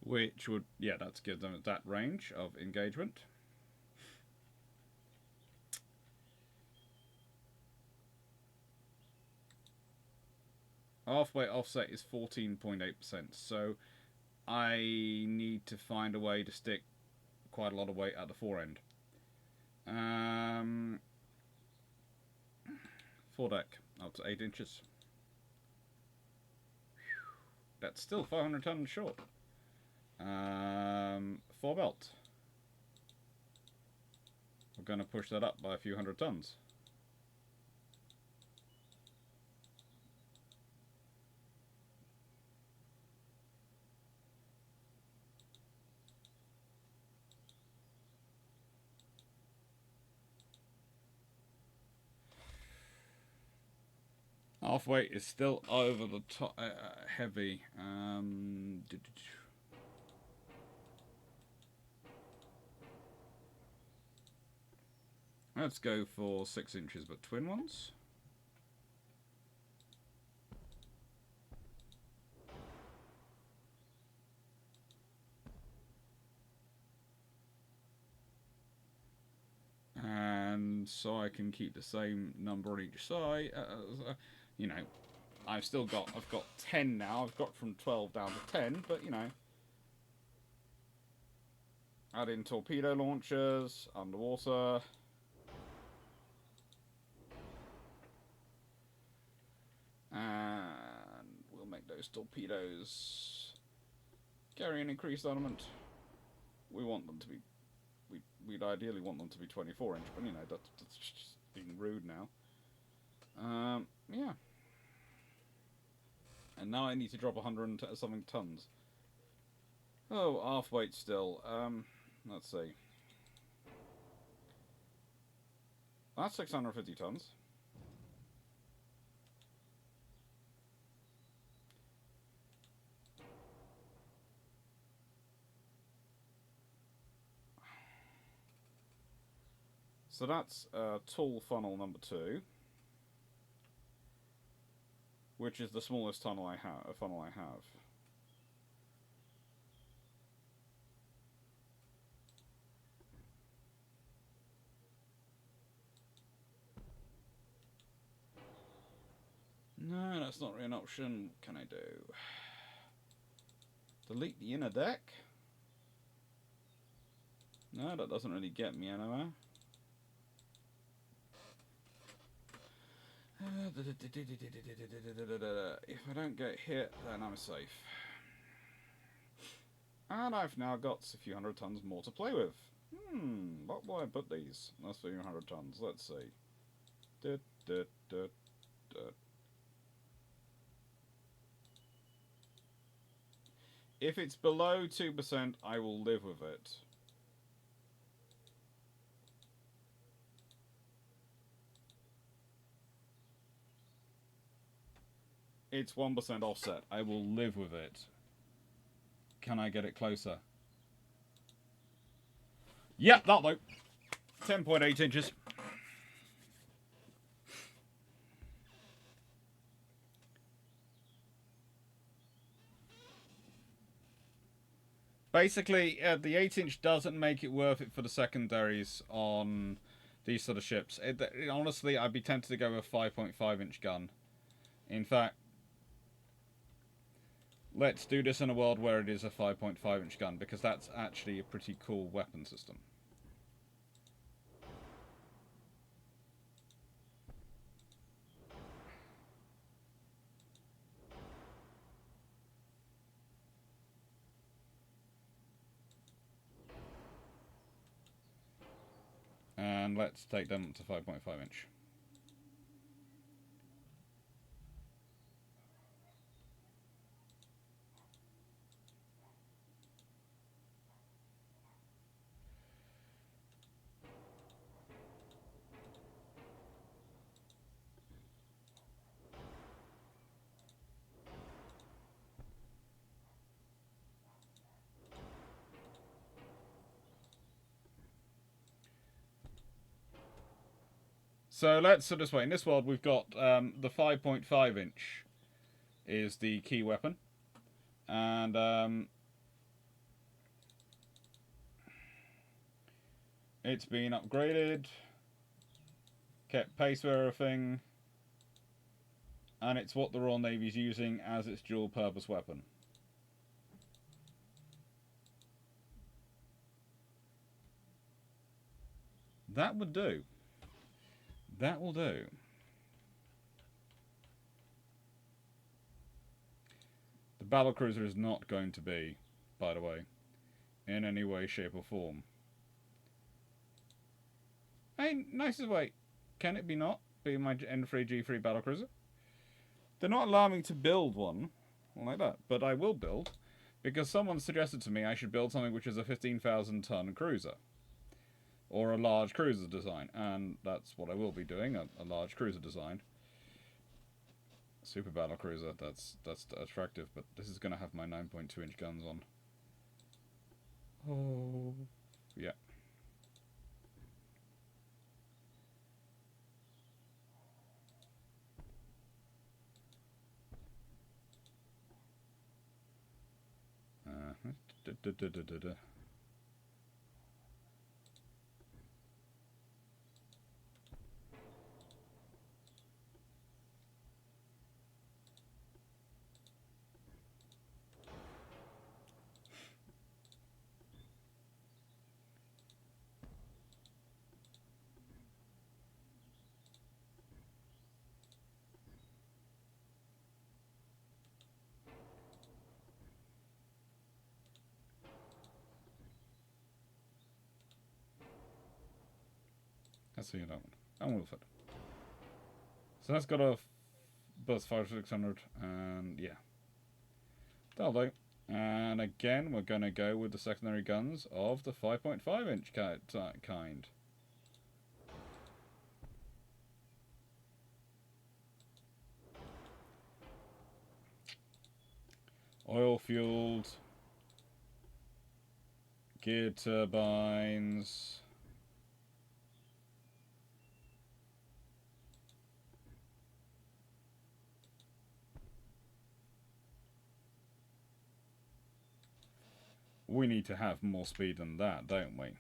Which would, yeah, that's give them that range of engagement. Halfway offset is 14.8%, so I need to find a way to stick quite a lot of weight at the fore end. Foredeck up to 8 inches. That's still 500 tons short. Forebelt. We're going to push that up by a few hundred tons. Half weight is still over the top, heavy. Let's go for 6 inches, but twin ones. And so I can keep the same number on each side. You know, I've got 10 now. I've got from 12 down to 10, but you know, add in torpedo launchers, underwater. And we'll make those torpedoes carry an increased armament. We want them to be, we'd ideally want them to be 24-inch, but you know, that's just being rude now. Yeah. And now I need to drop 100-something tons. Oh, half weight still. Let's see. That's 650 tons. So that's tool funnel number 2, which is the smallest funnel I have. No, that's not really an option. What can I do? Delete the inner deck? No, that doesn't really get me anywhere. If I don't get hit, then I'm safe. And I've now got a few hundred tons more to play with. What will I put these? That's 300 tons. Let's see. If it's below 2%, I will live with it. It's 1% offset. I will live with it. Can I get it closer? Yep, that'll do. 10.8 inches. Basically, the 8-inch doesn't make it worth it for the secondaries on these sort of ships. Honestly, I'd be tempted to go with a 5.5-inch gun. In fact, let's do this in a world where it is a 5.5-inch gun, because that's actually a pretty cool weapon system. And let's take them to 5.5-inch. So let's put it this way. In this world, we've got the 5.5-inch is the key weapon. And it's been upgraded, kept pace with everything, and it's what the Royal Navy's using as its dual-purpose weapon. That would do. That will do. The battlecruiser is not going to be, by the way, in any way, shape, or form. Hey, nicest way. Can it be not? Be my N3G3 battlecruiser? They're not allowing me to build one like that, but I will build, because someone suggested to me I should build something which is a 15,000-ton cruiser. Or a large cruiser design, and that's what I will be doing, a large cruiser design. Super battle cruiser, that's attractive, but this is going to have my 9.2-inch guns on. Oh, yeah. Let's see that one. And Wilford. So that's got a buzz 5600, and yeah. That'll do. And again, we're going to go with the secondary guns of the 5.5-inch kind. Oil-fueled, geared turbines. We need to have more speed than that, don't we?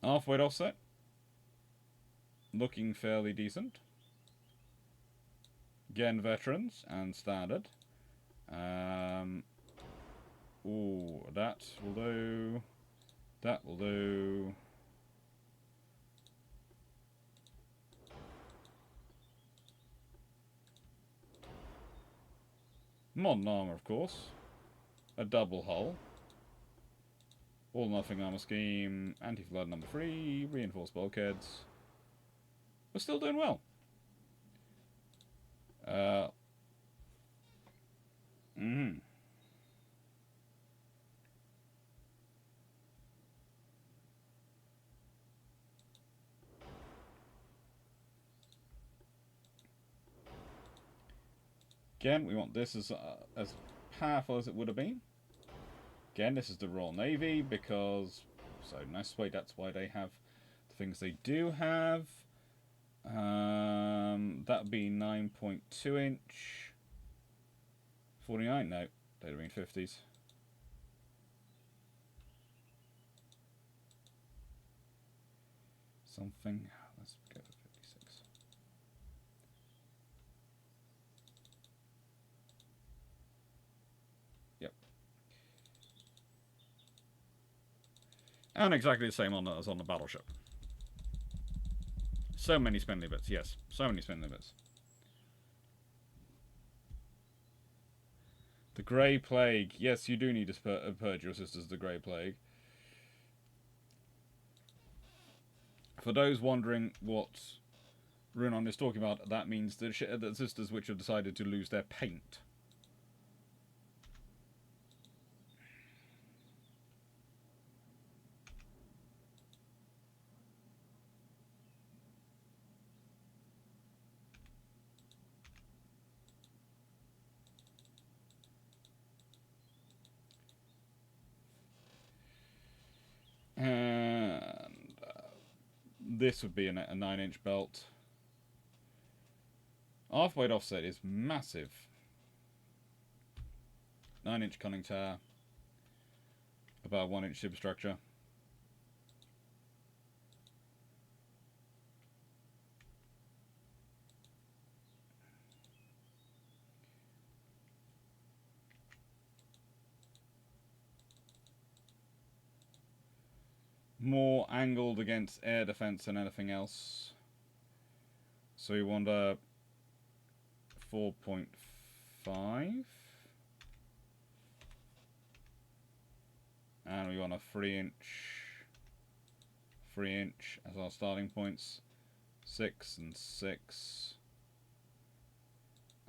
Half-weight offset. Looking fairly decent. Again, veterans and standard. Ooh, that will do. That will do. Modern armor, of course. A double hull. All-nothing armor scheme. Anti-flood number 3. Reinforced bulkheads. We're still doing well. Again, we want this as powerful as it would have been. Again, this is the Royal Navy because, so nice way, that's why they have the things they do have. That would be 9.2 inch. 49, no, they'd have been 50s. Something, let's go for 56. Yep. And exactly the same as on the battleship. So many spindly bits, yes. So many spindly bits. The Grey Plague. Yes, you do need to purge your sisters of the Grey Plague. For those wondering what Runon is talking about, that means the sisters which have decided to lose their paint. And this would be a 9-inch belt. Half-weight offset is massive. 9-inch conning tower. About 1-inch superstructure. More angled against air defense than anything else. So we want a 4.5. And we want a 3-inch as our starting points. 6 and 6.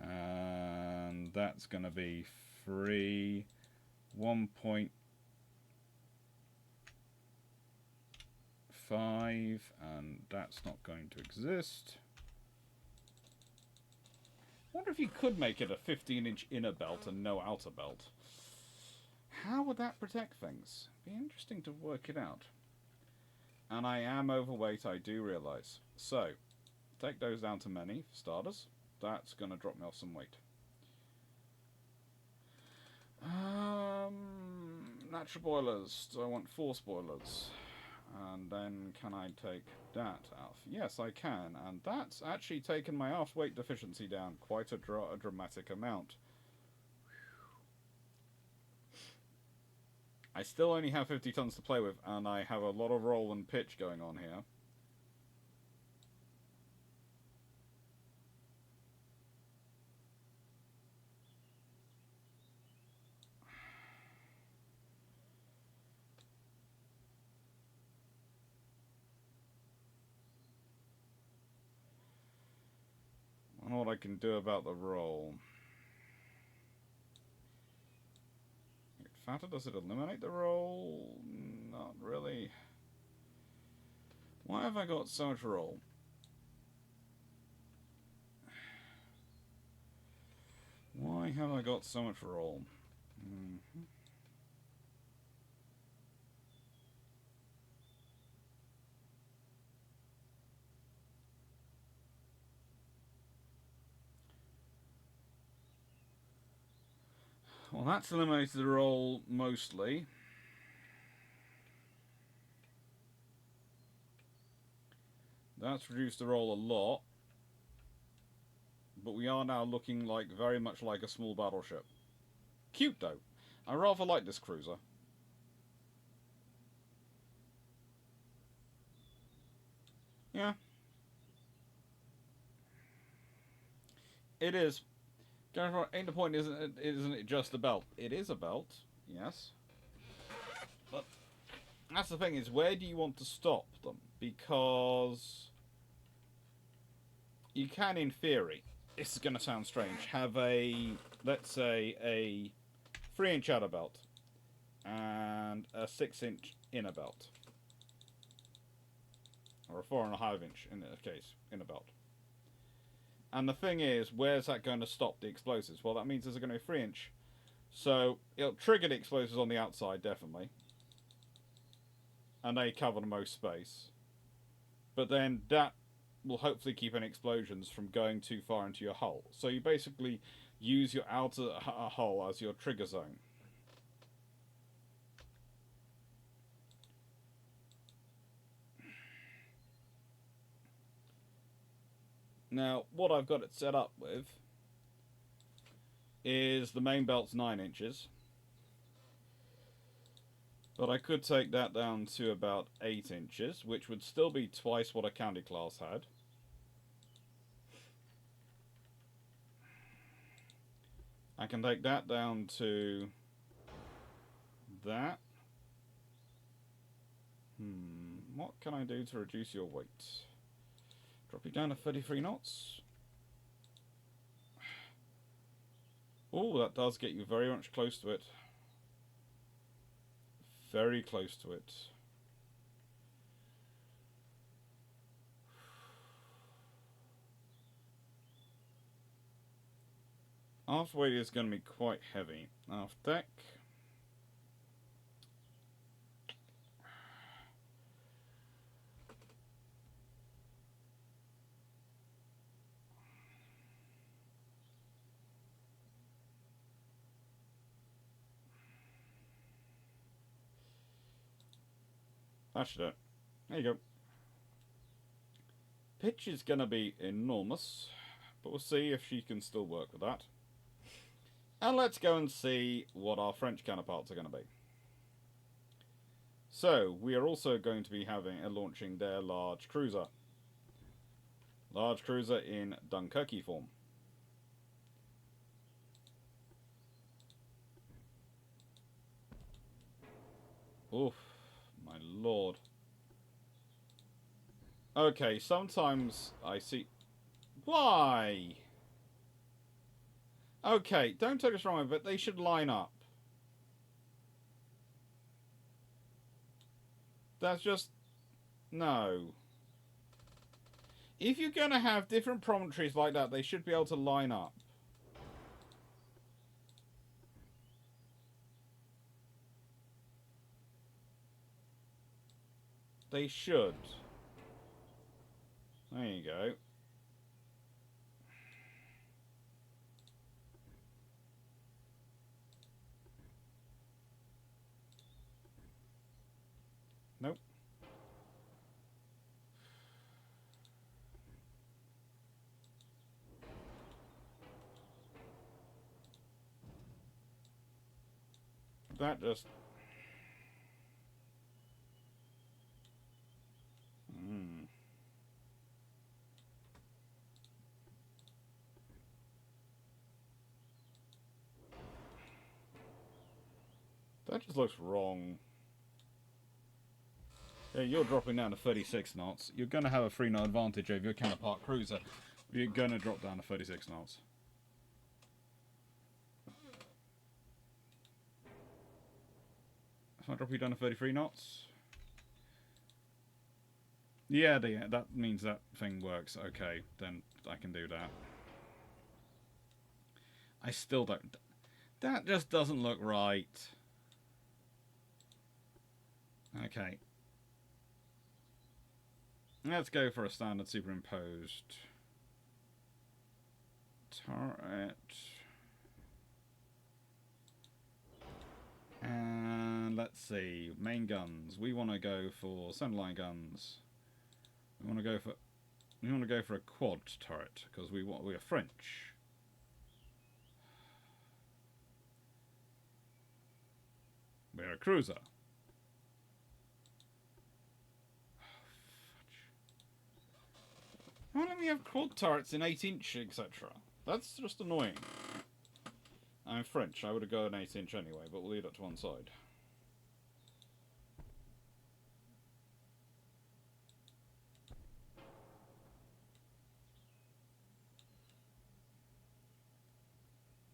And that's going to be 3, 1.5, and that's not going to exist. I wonder if you could make it a 15-inch inner belt and no outer belt. How would that protect things? Be interesting to work it out. And I am overweight, I do realise. So, take those down to many, for starters. That's going to drop me off some weight. Natural boilers. Do I want 4 spoilers? And then can I take that off? Yes, I can. And that's actually taken my aft weight deficiency down quite a dramatic amount. I still only have 50 tons to play with, and I have a lot of roll and pitch going on here. I don't know what I can do about the roll. Fatter, does it eliminate the roll? Not really. Why have I got so much roll? Why have I got so much roll? Well, that's eliminated the roll mostly. That's reduced the roll a lot. But we are now looking like very much like a small battleship. Cute though. I rather like this cruiser. Yeah. It is. Ain't the point, isn't it just a belt? It is a belt, yes. But that's the thing, is where do you want to stop them? Because you can, in theory, this is going to sound strange, have a, let's say, a 3-inch outer belt and a 6-inch inner belt. Or a 4.5-inch, in this case, inner belt. And the thing is, where's that going to stop the explosives? Well, that means there's going to be a 3-inch. So it'll trigger the explosives on the outside, definitely. And they cover the most space. But then that will hopefully keep any explosions from going too far into your hull. So you basically use your outer hull as your trigger zone. Now, what I've got it set up with is the main belt's 9 inches. But I could take that down to about 8 inches, which would still be twice what a county class had. I can take that down to that. What can I do to reduce your weight? Drop you down to 33 knots. Oh, that does get you very much close to it. Very close to it. Aft weight is going to be quite heavy. Aft deck. That should do it. There you go. Pitch is going to be enormous, but we'll see if she can still work with that. And let's go and see what our French counterparts are going to be. So, we are also going to be launching their large cruiser. Large cruiser in Dunkirk form. Oof, my lord. Okay, sometimes I see... Why? Okay, don't take us wrong, but they should line up. That's just... No. If you're going to have different promontories like that, they should be able to line up. They should. There you go. Nope. That just... That just looks wrong. Yeah, you're dropping down to 36 knots. You're going to have a 3-knot advantage over your counterpart cruiser. You're going to drop down to 36 knots. If I drop you down to 33 knots... Yeah, that means that thing works. Okay, then I can do that. I still don't... That just doesn't look right. Okay. Let's go for a standard superimposed turret. And let's see, main guns. We want to go for centerline guns. We want to go for a quad turret because we are French. We're a cruiser. Why don't we have quad turrets in 8-inch, etc.? That's just annoying. I'm French, I would have gone 8-inch anyway, but we'll leave it to one side.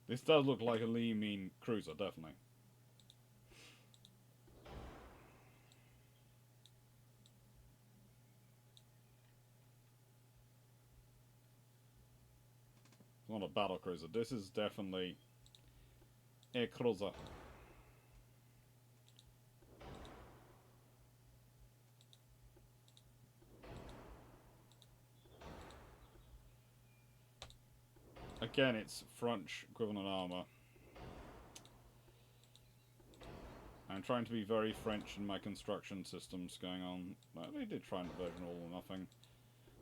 This does look like a lean cruiser, definitely. not a battle cruiser. This is definitely a cruiser. Again, it's French equivalent armor. I'm trying to be very French in my construction systems going on. Well, they did try and version all or nothing.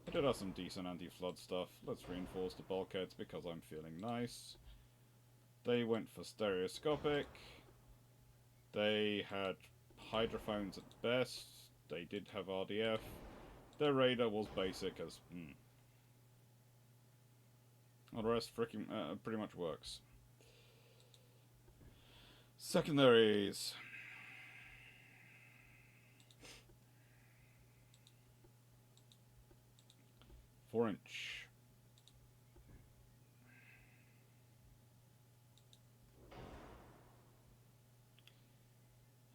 They did have some decent anti-flood stuff. Let's reinforce the bulkheads because I'm feeling nice. They went for stereoscopic. They had hydrophones at best. They did have RDF. Their radar was basic as... Well, the rest freaking pretty much works. Secondaries. Four-inch.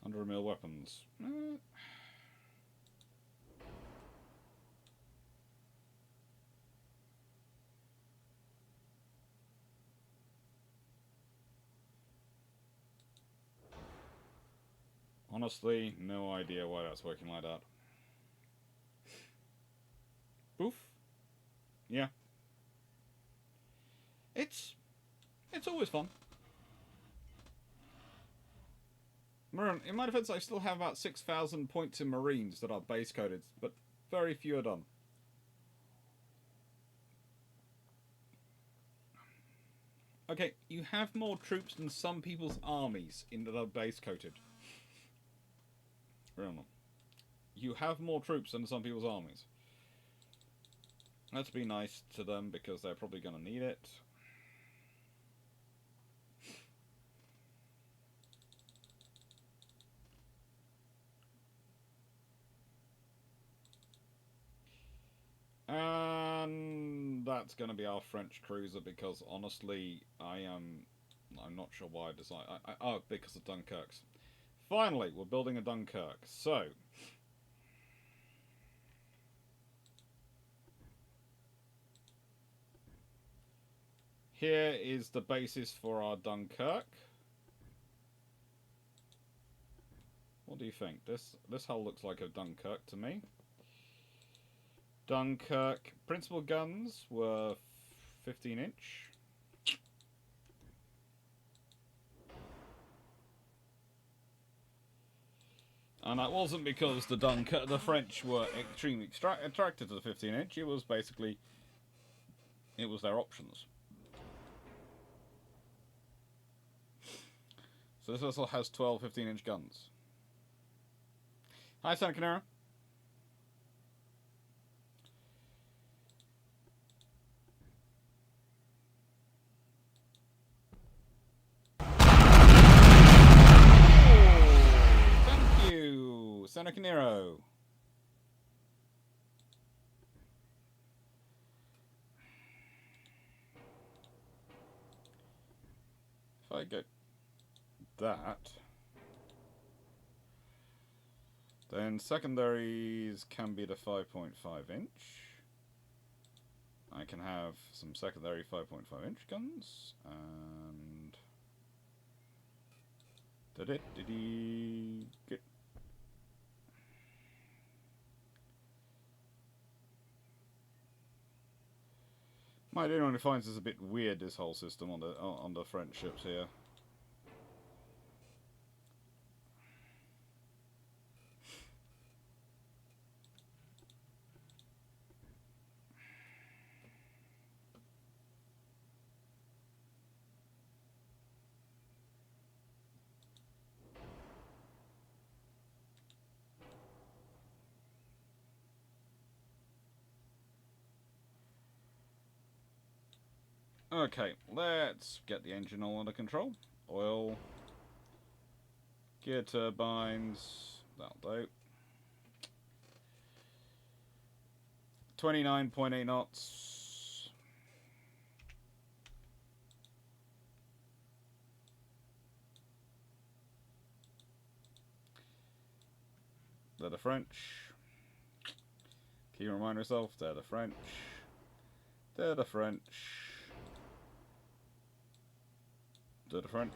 100mm weapons. Honestly, no idea why that's working like that. Boof. Yeah. It's always fun. In my defense, I still have about 6,000 points in Marines that are base coded, but very few are done. Okay, you have more troops than some people's armies in that are base coded. Remember, you have more troops than some people's armies. Let's be nice to them because they're probably going to need it. And that's going to be our French cruiser because honestly, I'm not sure why I decided. Oh, because of Dunkirk's. Finally, we're building a Dunkirk. So, here is the basis for our Dunkirk. What do you think? This hull looks like a Dunkirk to me. Dunkirk principal guns were 15-inch. And that wasn't because the French were extremely attracted to the 15-inch. It was basically, it was their options. So this vessel has 12 15-inch guns. Hi, Santa Canara. Thank you, Santa Canero. If I get that, then secondaries can be the 5.5-inch. I can have some secondary 5.5-inch guns, and did he get? My dude only finds this a bit weird, this whole system on the French ships here. Okay, let's get the engine all under control. Oil, gear turbines, that'll do. 29.8 knots. They're the French. Can you remind yourself? They're the French. They're the French. To the French.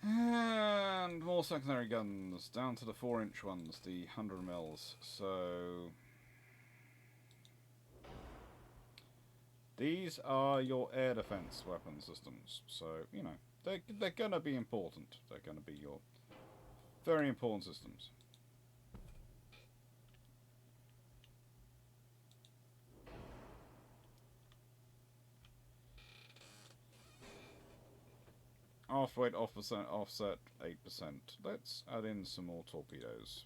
And more secondary guns, down to the 4-inch ones, the 100 mils. So these are your air defense weapon systems. So, you know, they're going to be important. They're going to be your very important systems. Half-weight offset 8%. Let's add in some more torpedoes.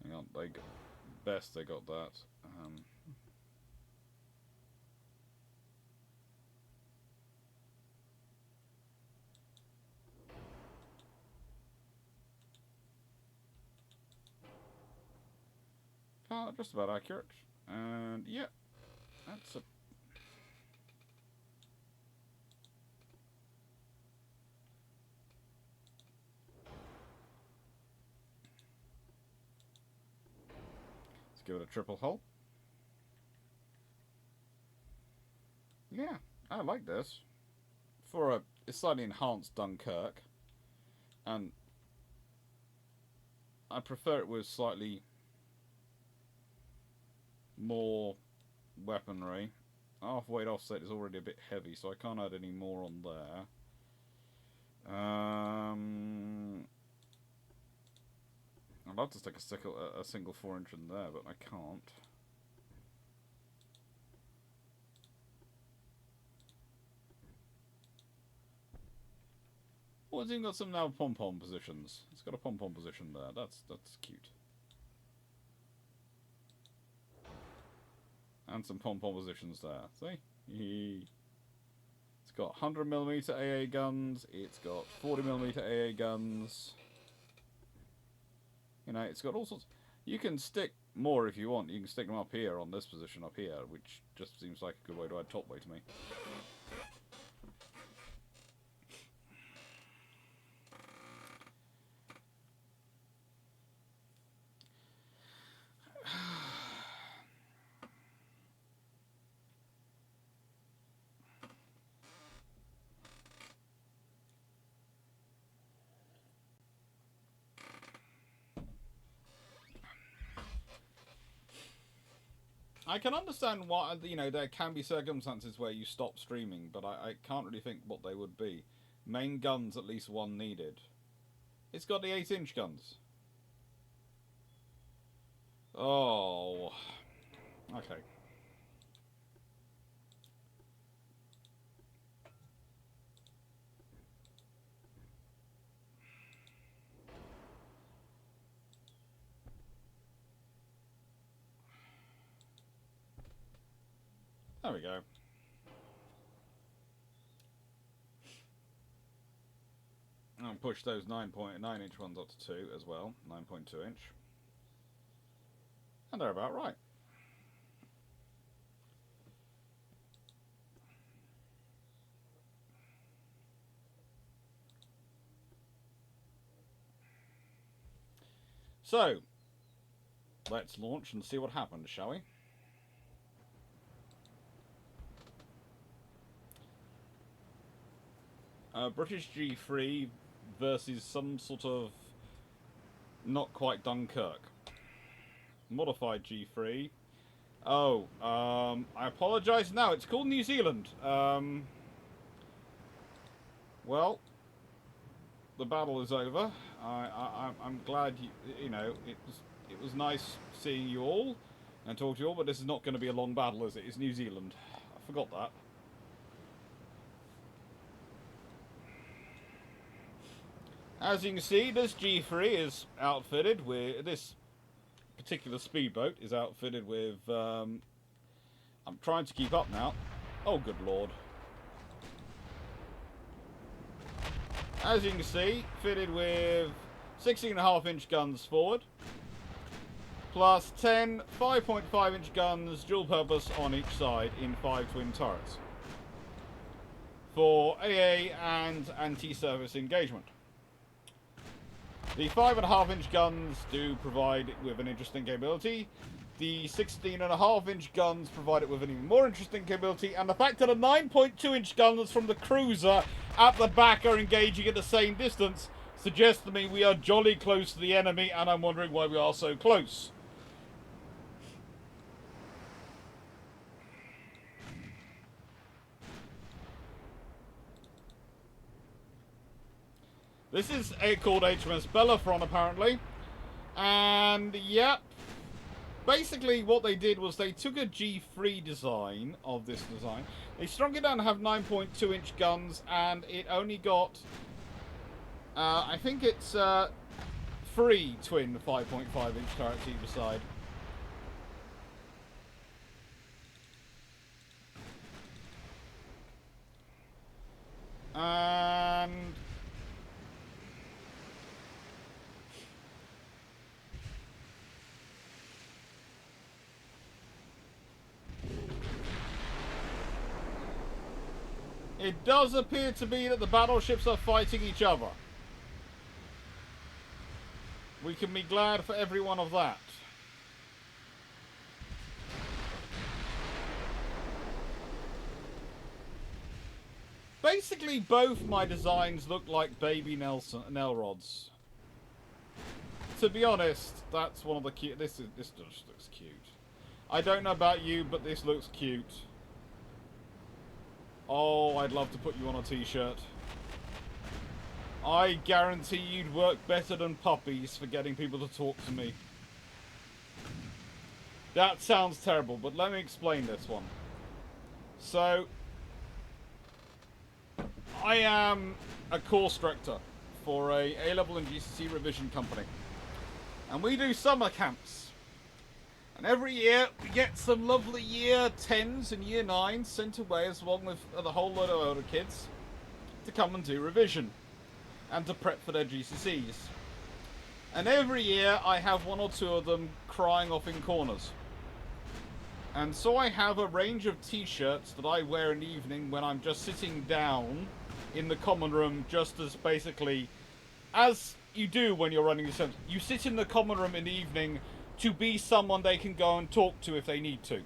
Hang on, they got that. Just about accurate. And yeah, that's a... Let's give it a triple hull. Yeah, I like this. For a slightly enhanced Dunkirk. And I prefer it with slightly more weaponry. Half-weight offset is already a bit heavy, so I can't add any more on there. I'd love to stick a single 4-inch in there, but I can't. Oh, it's even got some now pom-pom positions. It's got a pom-pom position there. That's cute. And some pom-pom positions there. See? It's got 100mm AA guns. It's got 40mm AA guns. You know, it's got all sorts. You can stick more if you want. You can stick them up here on this position up here, which just seems like a good way to add top weight to me. I can understand why, you know, there can be circumstances where you stop streaming, but I can't really think what they would be. Main guns, at least one needed. It's got the 8-inch guns. Oh. Okay. There we go. And push those 9.9-inch ones up to 2 as well. 9.2-inch. And they're about right. So, let's launch and see what happens, shall we? British G3 versus some sort of not quite Dunkirk. Modified G3. Oh, I apologise now. It's called New Zealand. Well, the battle is over. I'm glad you know it was nice seeing you all and talk to you all, but this is not going to be a long battle, is it? It's New Zealand. I forgot that. As you can see, this G3 is outfitted with... This particular speedboat is outfitted with... I'm trying to keep up now. Oh, good lord. As you can see, fitted with 16.5-inch guns forward, plus 10 5.5-inch guns dual purpose on each side in 5 twin turrets for AA and anti-surface engagement. The 5.5-inch guns do provide it with an interesting capability. The 16.5-inch guns provide it with an even more interesting capability, and the fact that the 9.2-inch guns from the cruiser at the back are engaging at the same distance suggests to me we are jolly close to the enemy, and I'm wondering why we are so close. This is called HMS Bellerophon, apparently, and yep. Basically, what they did was they took a G3 design of this design. They strung it down to have 9.2-inch guns, and it only got, I think it's 3 twin 5.5-inch turrets either side. And it does appear to be that the battleships are fighting each other. We can be glad for every one of that. Basically, both my designs look like baby Nelrods. To be honest, that's one of the cute. This just looks cute. I don't know about you, but this looks cute. Oh, I'd love to put you on a t-shirt. I guarantee you'd work better than puppies for getting people to talk to me. That sounds terrible, but let me explain this one. So, I am a course director for a A-level and GCSE revision company. And we do summer camps. And every year, we get some lovely year 10s and year 9s sent away, as along with the whole load of older kids, to come and do revision and to prep for their GCSEs. And every year, I have 1 or 2 of them crying off in corners. And so I have a range of t-shirts that I wear in the evening when I'm just sitting down in the common room, just as basically, as you do when you're running the service. You sit in the common room in the evening to be someone they can go and talk to if they need to.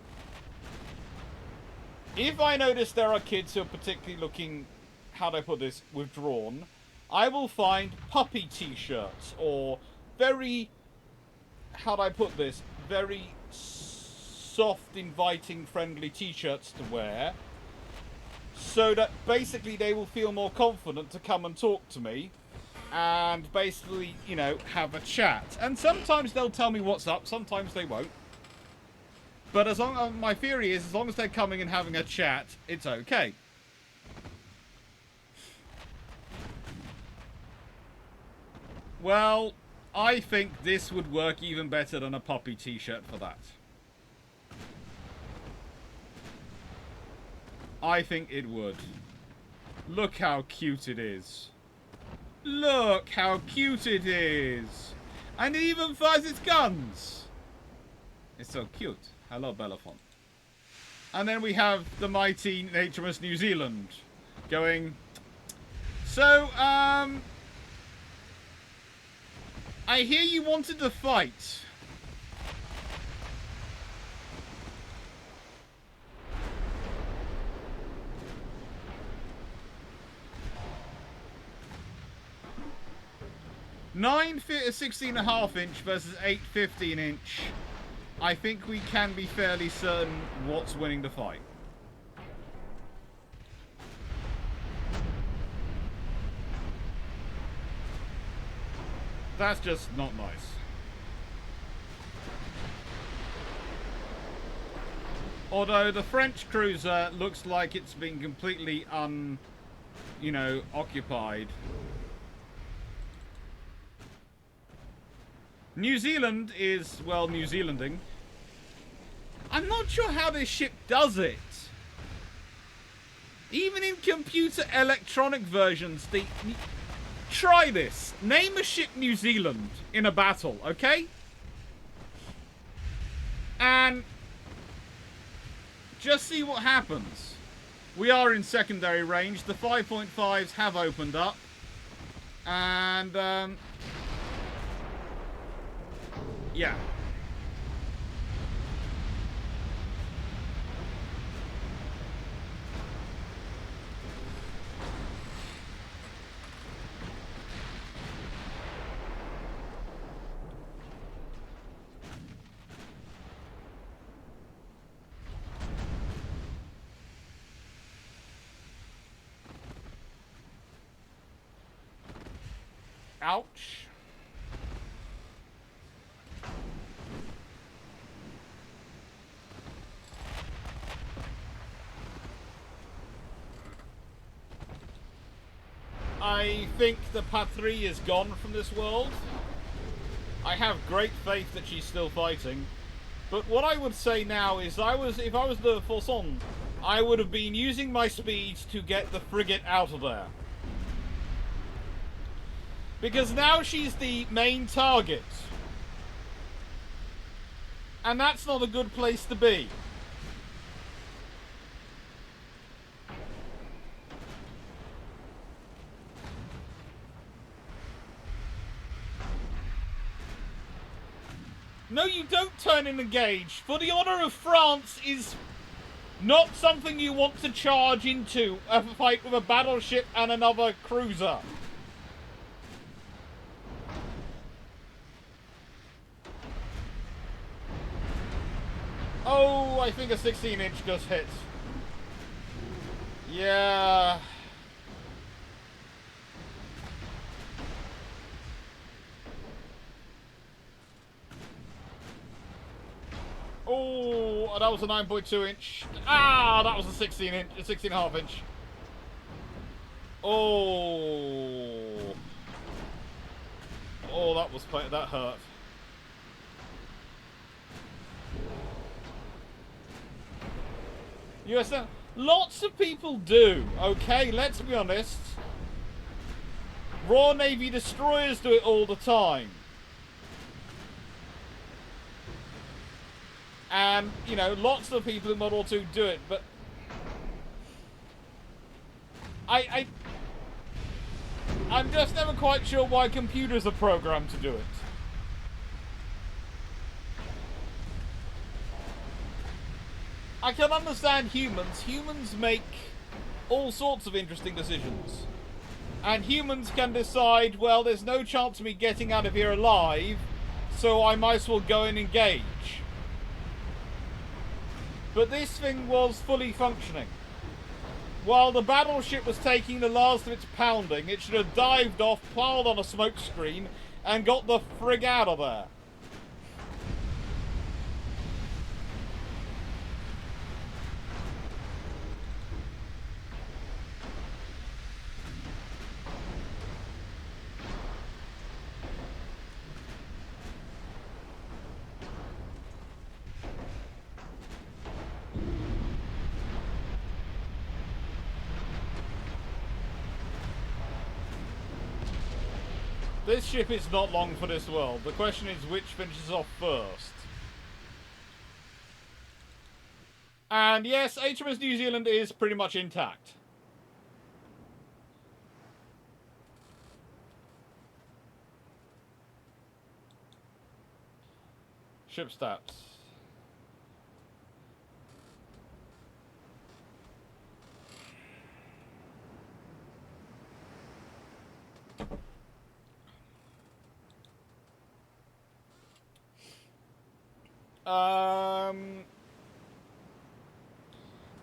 If I notice there are kids who are particularly looking, how do I put this, withdrawn, I will find puppy t-shirts or very, how do I put this, very soft, inviting, friendly t-shirts to wear, so that basically they will feel more confident to come and talk to me and basically, you know, have a chat. And sometimes they'll tell me what's up, sometimes they won't. But as long as, my theory is, as long as they're coming and having a chat, it's okay. Well, I think this would work even better than a puppy t-shirt for that. I think it would. Look how cute it is. Look how cute it is. And it even fires its guns. It's so cute. Hello, Bellerophon. And then we have the mighty HMS New Zealand going. So, I hear you wanted to fight. Nine 16.5-inch versus 8 15-inch. I think we can be fairly certain what's winning the fight. That's just not nice. Although the French cruiser looks like it's been completely occupied. New Zealand is, well, New Zealanding. I'm not sure how this ship does it. Even in computer electronic versions, try this. Name a ship New Zealand in a battle, okay? And just see what happens. We are in secondary range. The 5.5s have opened up. And, yeah. Ouch. I think the Patrie is gone from this world. I have great faith that she's still fighting. But what I would say now is if I was the Forson, I would have been using my speeds to get the frigate out of there. Because now she's the main target. And that's not a good place to be. No, you don't turn and engage. For the honour of France is not something you want to charge into a fight with a battleship and another cruiser. Oh, I think a 16-inch just hit. Yeah. Oh, that was a 9.2 inch. Ah, that was a 16 inch, a 16.5 inch. Oh. Oh, that hurt. USM. Lots of people do, okay? Let's be honest. Royal Navy destroyers do it all the time. And, you know, lots of people in Model 2 do it, but I'm just never quite sure why computers are programmed to do it. I can understand humans. Humans make all sorts of interesting decisions. And humans can decide, well, there's no chance of me getting out of here alive, so I might as well go and engage. But this thing was fully functioning. While the battleship was taking the last of its pounding, it should have dived off, piled on a smoke screen, and got the frig out of there. This ship is not long for this world. The question is which finishes off first. And yes, HMS New Zealand is pretty much intact. Ship stats.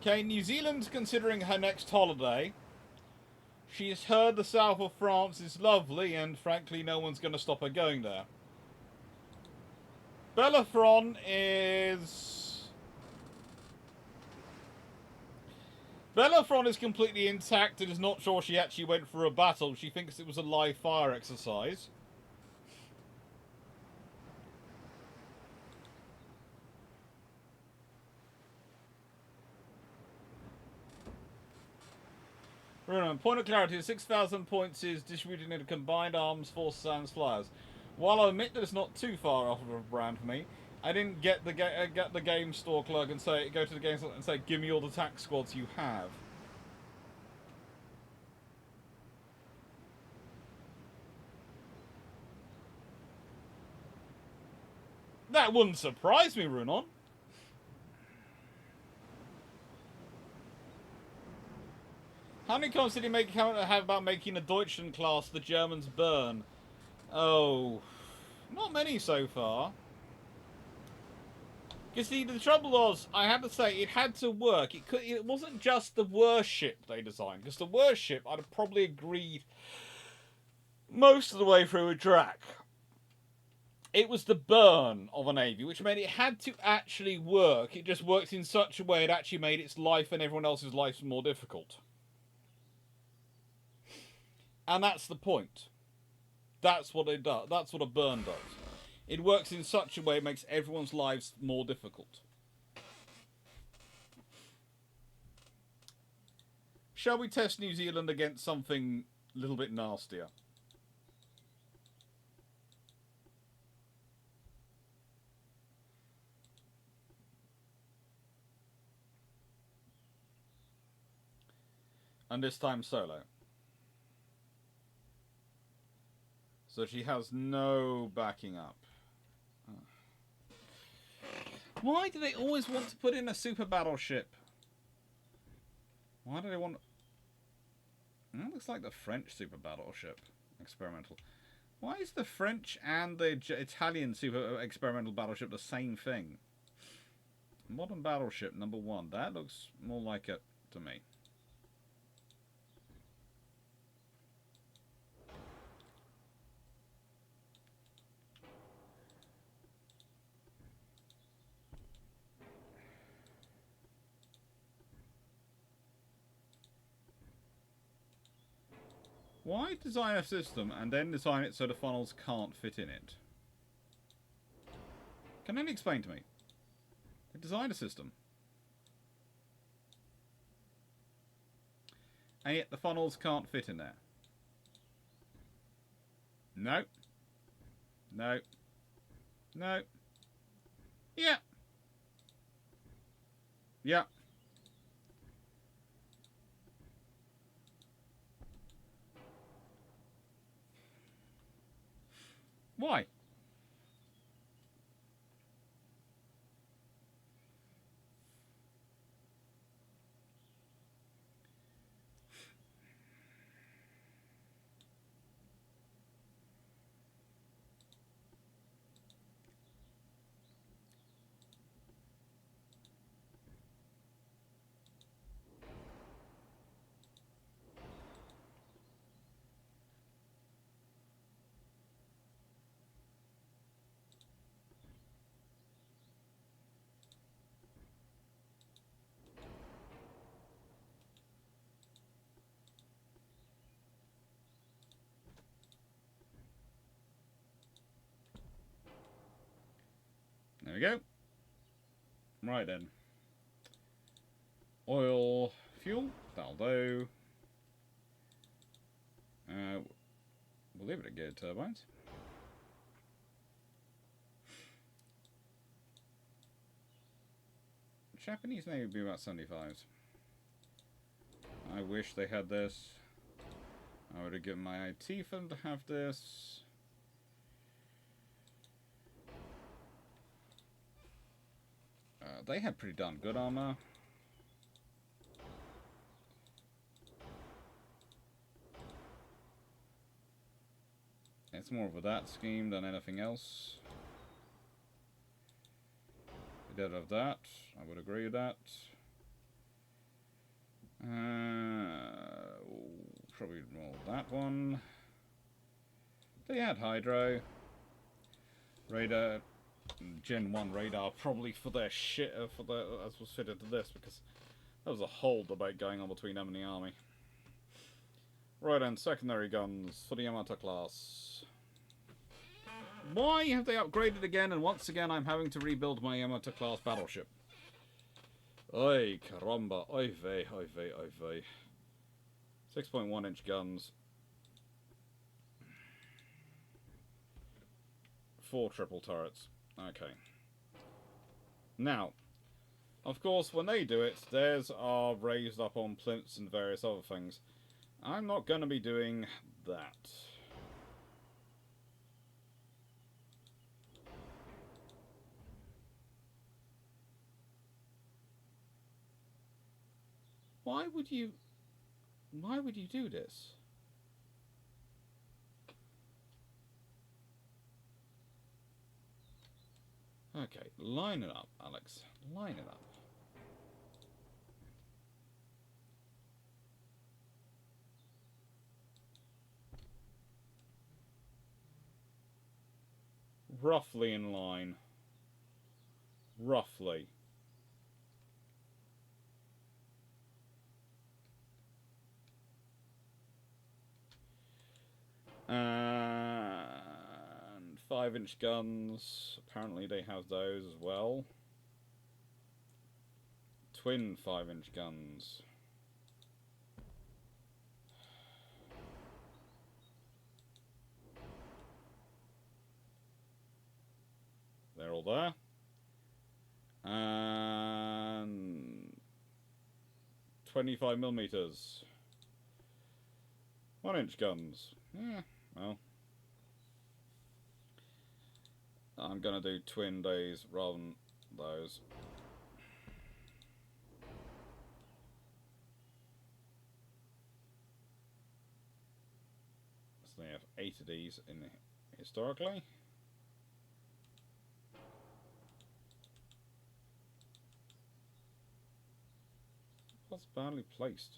Okay, New Zealand's considering her next holiday. She's heard the south of France is lovely, and frankly, no one's going to stop her going there. Bellerophon is... Bellerophon is completely intact and is not sure she actually went for a battle. She thinks it was a live fire exercise. Remember, point of clarity, 6,000 points is distributed into combined arms, forces, and flyers. While I admit that it's not too far off of a brand for me, I didn't get the game store clerk and go to the game store and say, give me all the tax squads you have. That wouldn't surprise me, Runon. How many comments did he have about making a Deutschland class the Germans burn? Oh, not many so far. You see, the trouble was, I had to say, it had to work. It wasn't just the worst ship they designed, because the worst ship I'd have probably agreed most of the way through a Drac. It was the burn of a navy, which meant it had to actually work. It just worked in such a way it actually made its life and everyone else's lives more difficult. And that's the point. That's what it does. That's what a burn does. It works in such a way it makes everyone's lives more difficult. Shall we test New Zealand against something a little bit nastier? And this time solo. So she has no backing up. Why do they always want to put in a super battleship? Why do they want... That looks like the French super battleship. Experimental. Why is the French and the Italian super experimental battleship the same thing? Modern battleship number 1. That looks more like it to me. Why design a system and then design it so the funnels can't fit in it? Can anyone explain to me? They designed a system. And yet the funnels can't fit in there. No. No. No. Yeah. Yeah. Why? There we go. Right then. Oil, fuel, that'll do. We'll leave it at geared turbines. Japanese Navy would be about 75s. I wish they had this. I would have given my IT for them to have this. They had pretty darn good armor. It's more of a that scheme than anything else. They did have that. I would agree with that. Probably more that one. They had Hydro. Radar. Gen 1 radar probably for their shit as was fitted to this, because there was a whole debate going on between them and the army. Right, and secondary guns for the Yamato class. Why have they upgraded again, and once again I'm having to rebuild my Yamato class battleship? Ay caramba, ay vey, ay vey, ay vey. 6.1-inch guns. 4 triple turrets. Okay. Now, of course, when they do it, theirs are raised up on plinths and various other things. I'm not going to be doing that. Why would you do this? Okay, line it up, Alex. Line it up. Roughly in line. Roughly. And 5-inch guns. Apparently they have those as well. Twin 5-inch guns. They're all there. And 25mm. 1-inch guns. Yeah, well. I'm gonna do twin days rather than those. So they have 8 of these in historically. What's badly placed?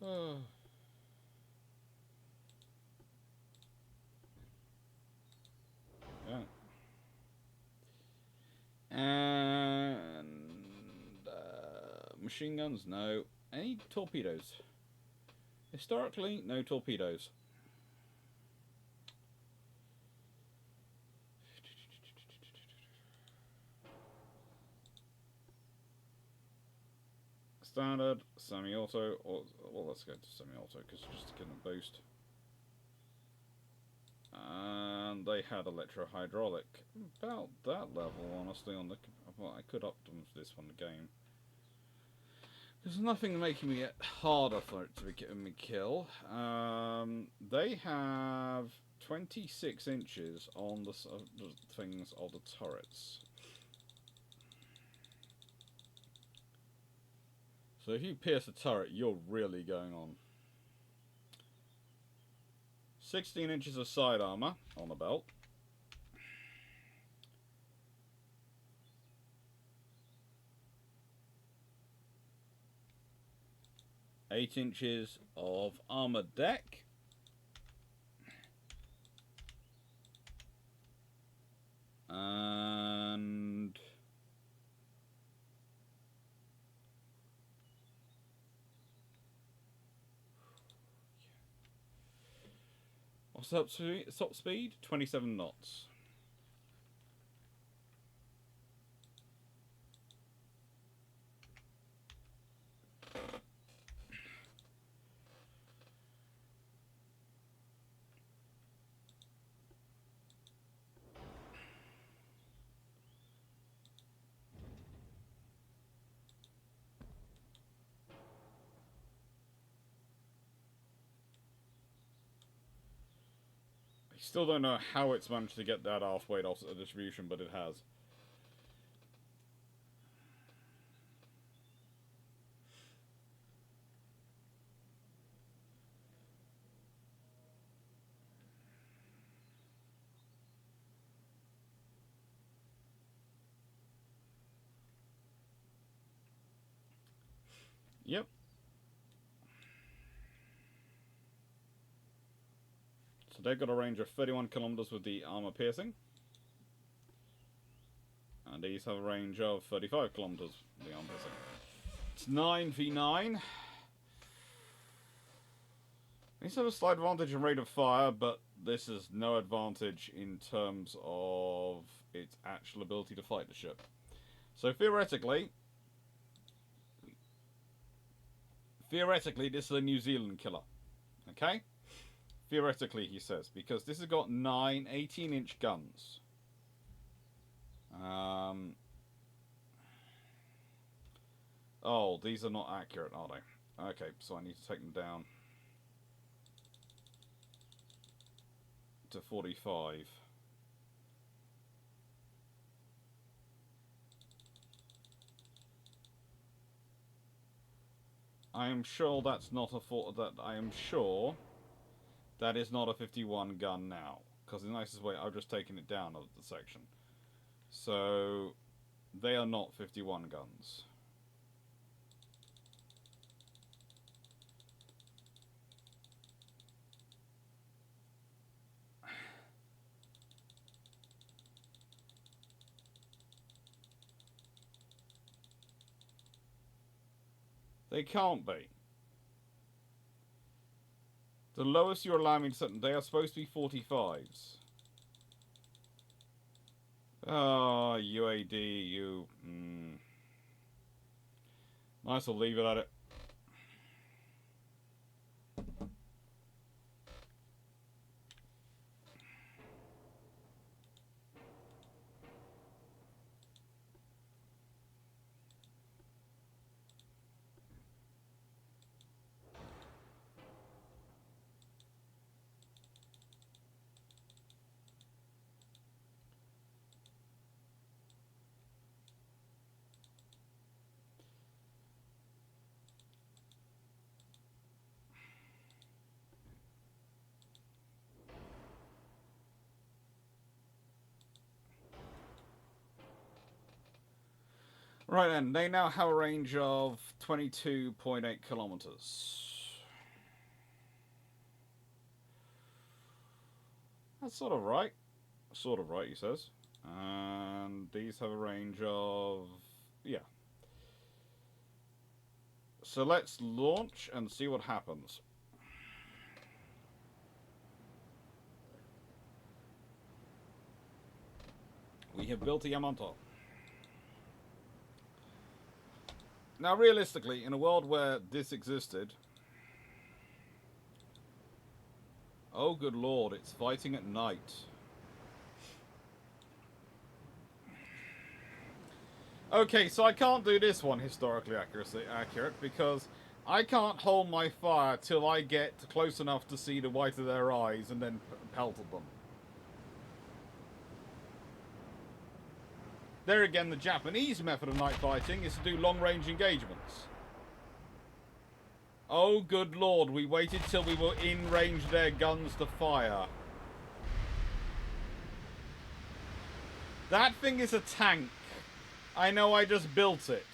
Oh. Yeah. And machine guns, no. Any torpedoes? Historically, no torpedoes. Standard, semi-auto, or well, let's go to semi-auto because just to get a boost. And they had electro-hydraulic. About that level, honestly, on the... Well, I could opt them for this one game. There's nothing making it harder for it to be getting me kill. They have 26 inches on the things of the turrets. So if you pierce a turret, you're really going on. 16 inches of side armor on the belt. Eight inches of armored deck. And what's top speed? 27 knots. Still don't know how it's managed to get that halfway off the distribution, but it has. Yep. So they've got a range of 31 kilometers with the armor piercing. And these have a range of 35 kilometers with the armor piercing. It's 9v9. These have a slight advantage in rate of fire, but this is no advantage in terms of its actual ability to fight the ship. So theoretically, this is a New Zealand killer. Okay? Theoretically, he says, because this has got 9 18-inch guns. Oh, these are not accurate, are they? Okay, so I need to take them down to 45. I am sure that's not a I am sure that is not a 51 gun now, because the nicest way I've just taken it down of the section. So they are not 51 guns. They can't be. The lowest you're allowing me to set them, they are supposed to be 45s. Oh, UAD, you... Might as well leave it at it. Right then, they now have a range of 22.8 kilometers. That's sort of right. Sort of right, he says. And these have a range of... yeah. So let's launch and see what happens. We have built a Yamato. Now, realistically, in a world where this existed... oh, good lord, it's fighting at night. Okay, so I can't do this one historically accurate because I can't hold my fire till I get close enough to see the white of their eyes and then pelt at them. There again, the Japanese method of night fighting is to do long-range engagements. Oh, good lord, we waited till we were in range of their guns to fire. That thing is a tank. I know, I just built it.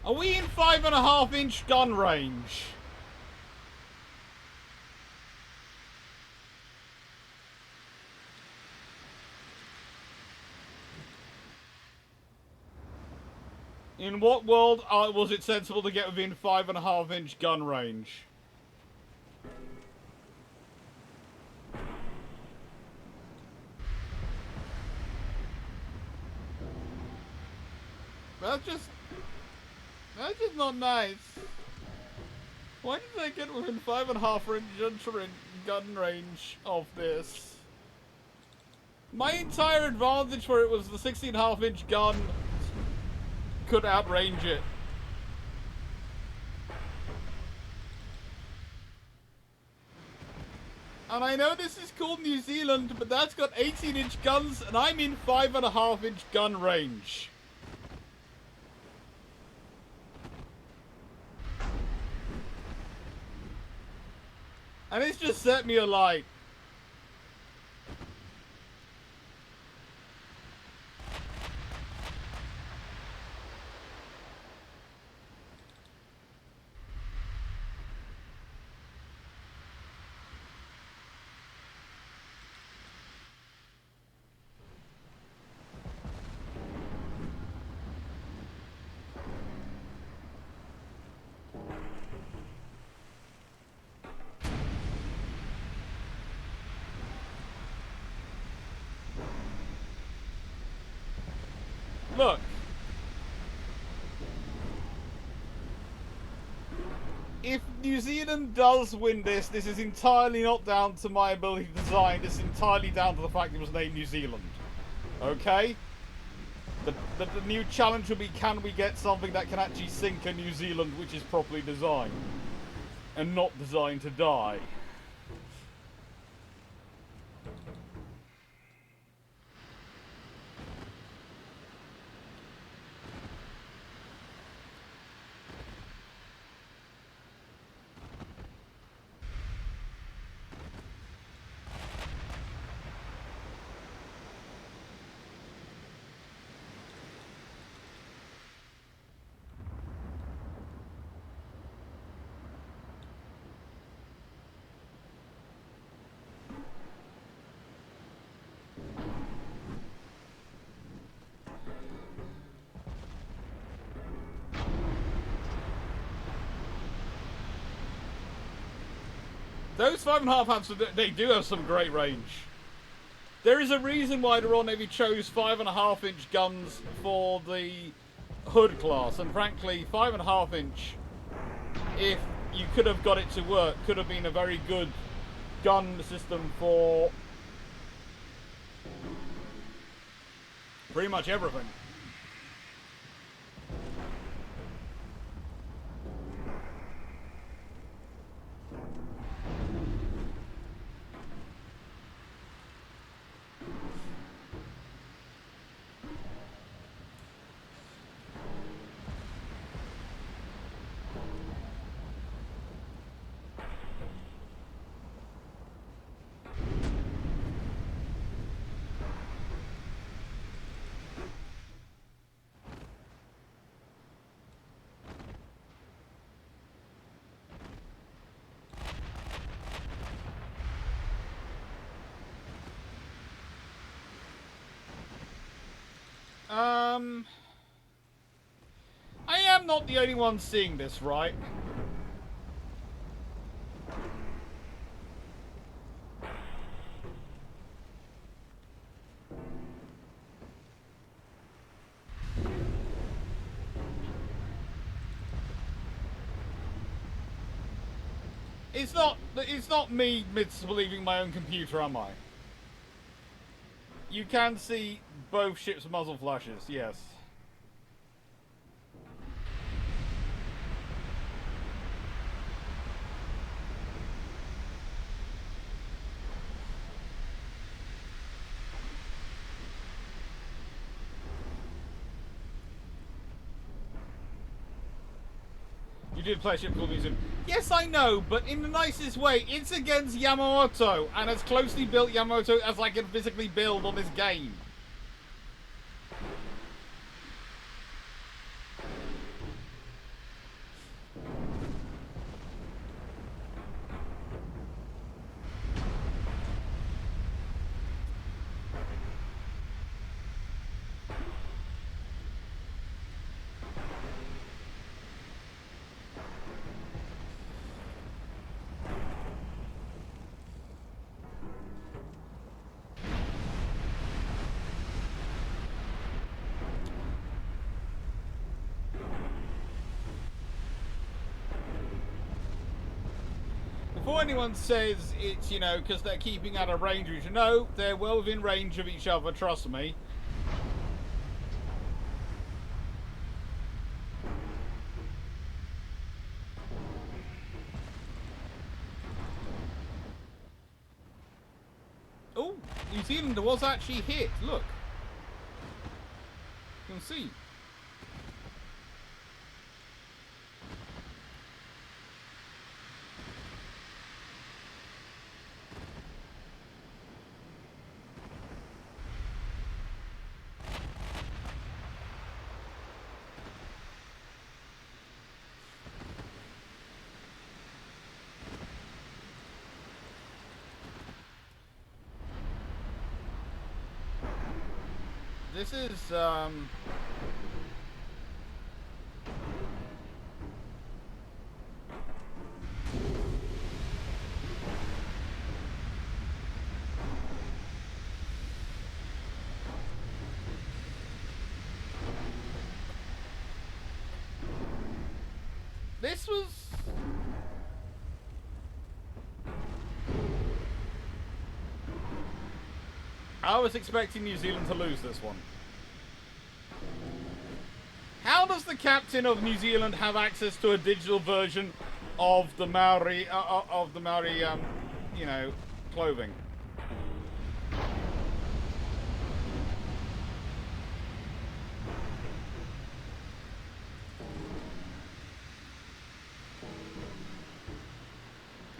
Are we in 5.5-inch gun range? In what world was it sensible to get within 5.5-inch gun range? That's just not nice. Why did they get within 5.5-inch gun range of this? My entire advantage for it was the 16.5-inch gun could outrange it. And I know this is called New Zealand, but that's got 18-inch guns, and I'm in 5.5-inch gun range. And it's just set me alight. Look. If New Zealand does win this, this is entirely not down to my ability to design. This is entirely down to the fact it was named New Zealand. Okay? The new challenge will be, can we get something that can actually sink a New Zealand which is properly designed? And not designed to die. Those 5.5 amps, they do have some great range. There is a reason why the Royal Navy chose 5.5 inch guns for the Hood class, and frankly, 5.5 inch, if you could have got it to work, could have been a very good gun system for pretty much everything. I am not the only one seeing this, right? It's not me misbelieving my own computer, am I? You can see both ships' muzzle flashes, yes. You did play a ship called Museum. Yes, I know, but in the nicest way. It's against Yamamoto, and as closely built Yamamoto as I can physically build on this game. Before anyone says it's, you know, because they're keeping out of range of each other. No, they're well within range of each other, trust me. Oh, New Zealand was actually hit, look. You can see. This is, This was... I was expecting New Zealand to lose this one. How does the captain of New Zealand have access to a digital version of the Maori, you know, clothing?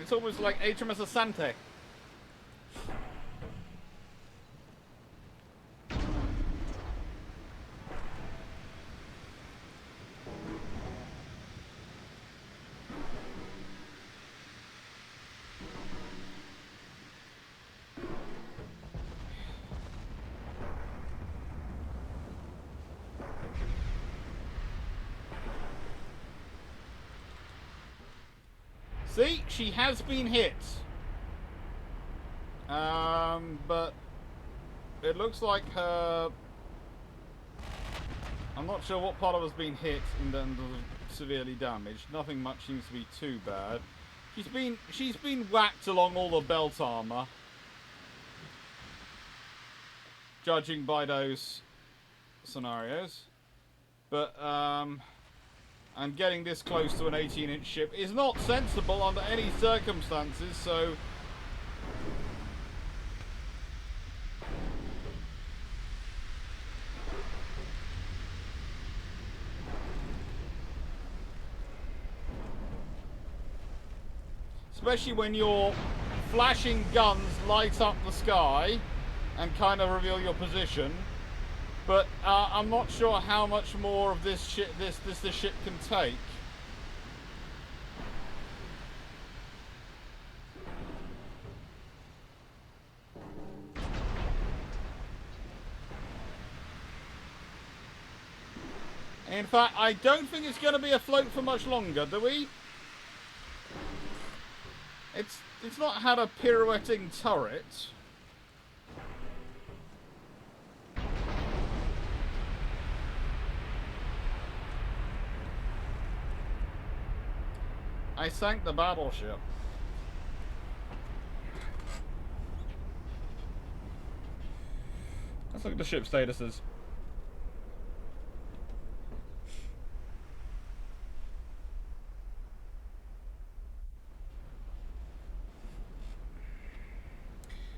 It's almost like HMS Asante. See, she has been hit. But it looks like her... I'm not sure what part of her's been hit in terms of severely damaged. Nothing much seems to be too bad. She's been whacked along all the belt armor. Judging by those scenarios. But, and getting this close to an 18-inch ship is not sensible under any circumstances, so... Especially when your flashing guns light up the sky and kind of reveal your position. But I'm not sure how much more of this ship this ship can take. In fact, I don't think it's going to be afloat for much longer, do we? It's not had a pirouetting turret. I sank the battleship. Let's look at the ship statuses.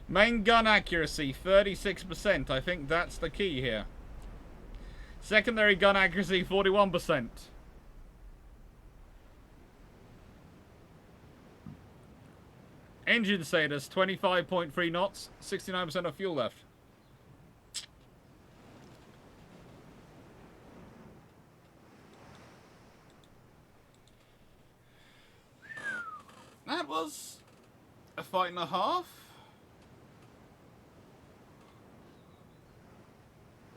Main gun accuracy, 36%. I think that's the key here. Secondary gun accuracy, 41%. Engine status, 25.3 knots, 69% of fuel left. That was a fight and a half.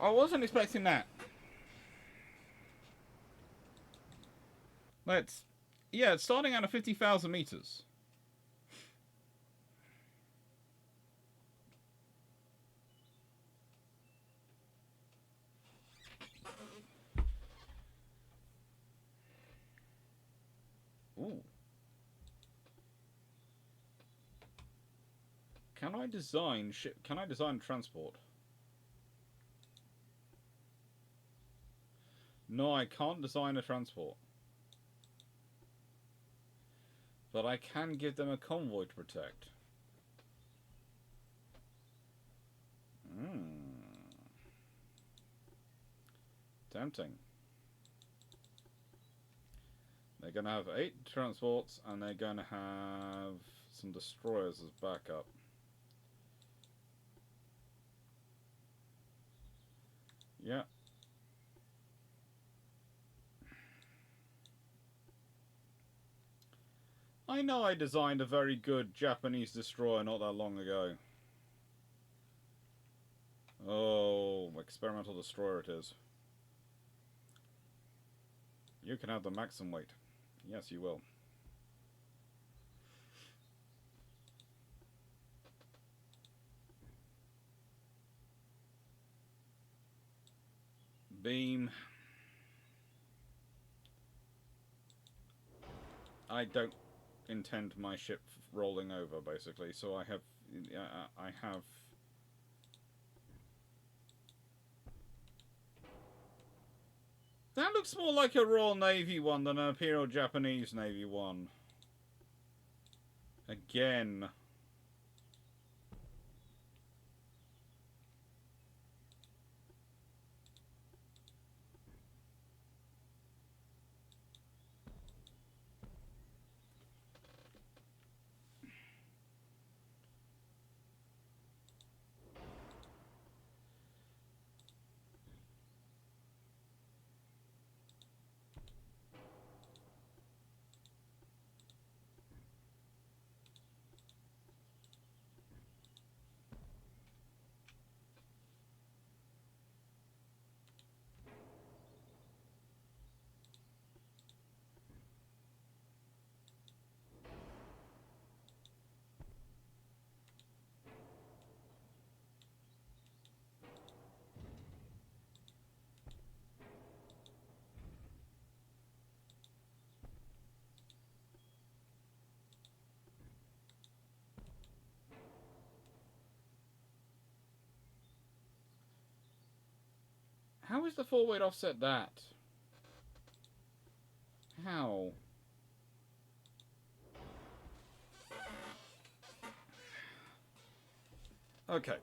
I wasn't expecting that. Yeah, it's starting out at 50,000 meters. Ooh. Can I design transport? No, I can't design a transport. But I can give them a convoy to protect. Tempting. They're going to have 8 transports, and they're going to have some destroyers as backup. Yeah. I know I designed a very good Japanese destroyer not that long ago. Oh, experimental destroyer it is. You can have the maximum weight. Yes, you will. Beam. I don't intend my ship rolling over, basically. So I have... That looks more like a Royal Navy one than an Imperial Japanese Navy one. Again. How is the forward offset that? How? Okay.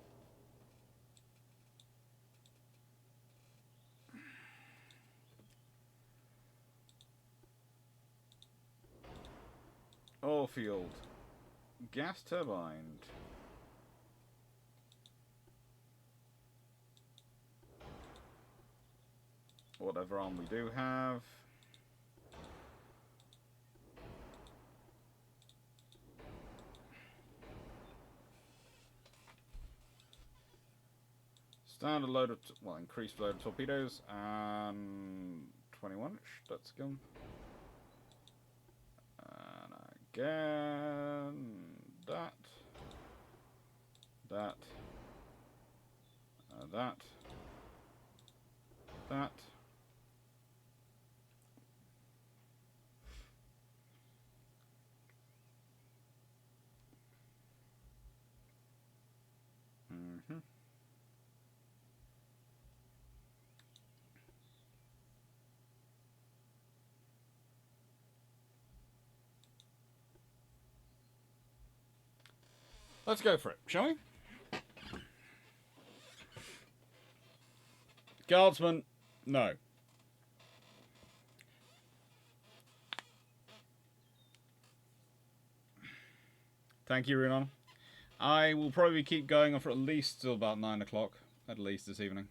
Ore field. Gas turbine. Whatever arm we do have. Standard load of, well, increased load of torpedoes, and 21-ish, that's good. And again, that, that, that, that. Mm-hmm. Let's go for it, shall we? Guardsman, no. Thank you, Runon. I will probably keep going on for at least till about 9 o'clock, at least this evening.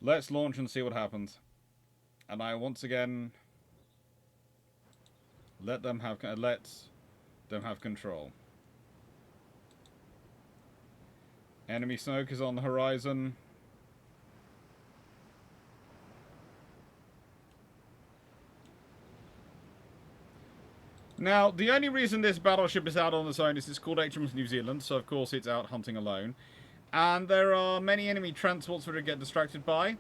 Let's launch and see what happens. And I once again let them have control. Enemy smoke is on the horizon. Now, the only reason this battleship is out on its own is it's called HMS New Zealand, so of course it's out hunting alone. And there are many enemy transports that it get distracted by.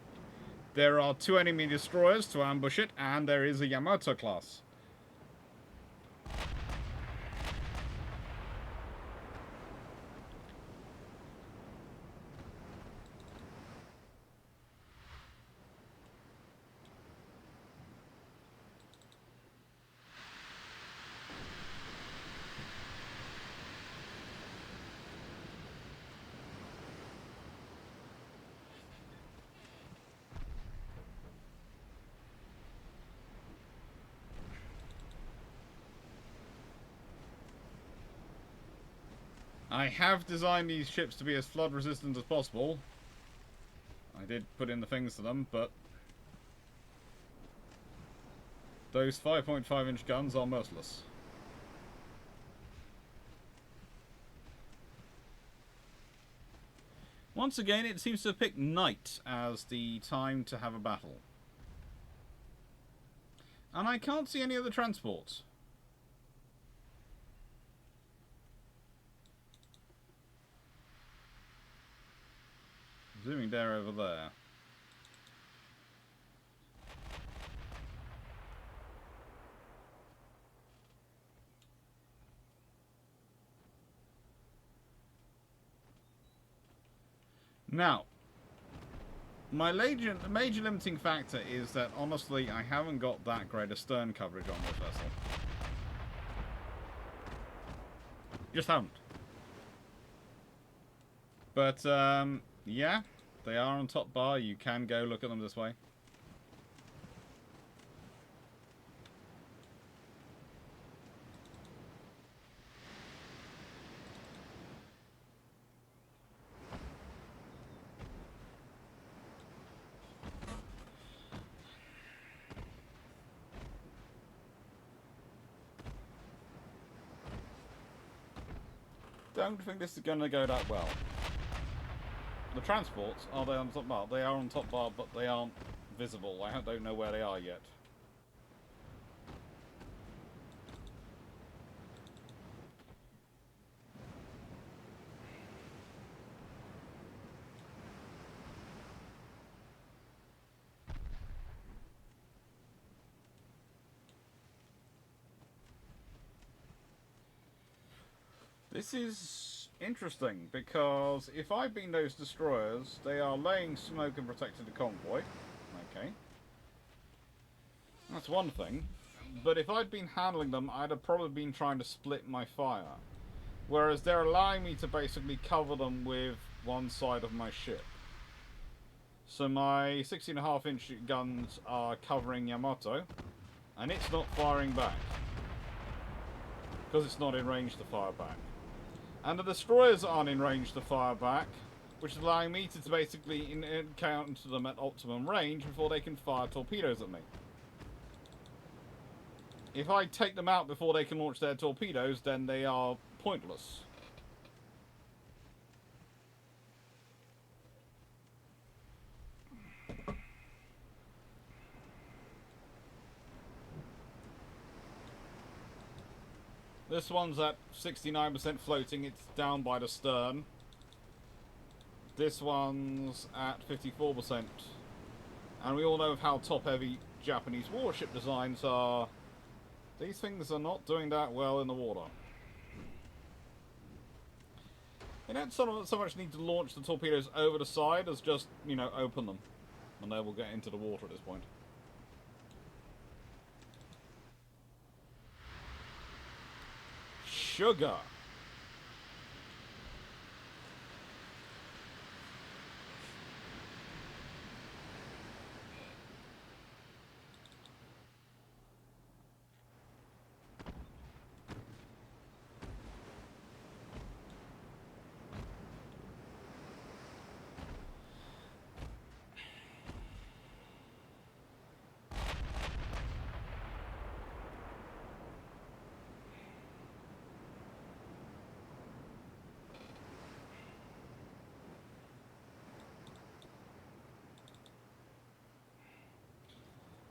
There are 2 enemy destroyers to ambush it, and there is a Yamato class. I have designed these ships to be as flood resistant as possible. I did put in the things to them, but those 5.5-inch guns are merciless. Once again, it seems to have picked night as the time to have a battle. And I can't see any other transports. Zooming down over there. Now, my major limiting factor is that, honestly, I haven't got that great a stern coverage on this vessel. Just haven't. But, yeah, they are on top bar. You can go look at them this way. Don't think this is going to go that well. The transports, are they on top bar? They are on top bar, but they aren't visible. I don't know where they are yet. This is interesting, because if I've been those destroyers, they are laying smoke and protecting the convoy. Okay. That's one thing. But if I'd been handling them, I'd have probably been trying to split my fire. Whereas they're allowing me to basically cover them with one side of my ship. So my 16.5-inch guns are covering Yamato, and it's not firing back. Because it's not in range to fire back. And the destroyers aren't in range to fire back, which is allowing me to basically encounter them at optimum range before they can fire torpedoes at me. If I take them out before they can launch their torpedoes, then they are pointless. This one's at 69% floating, it's down by the stern. This one's at 54%. And we all know how top-heavy Japanese warship designs are. These things are not doing that well in the water. They don't so much need to launch the torpedoes over the side as just, you know, open them. And they will get into the water at this point. Sugar.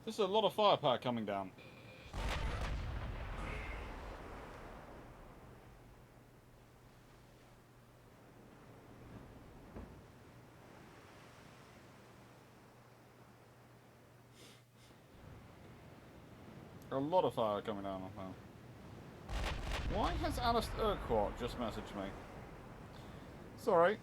There's a lot of firepower coming down. A lot of fire coming down now. Why has Alice Urquhart just messaged me? Sorry.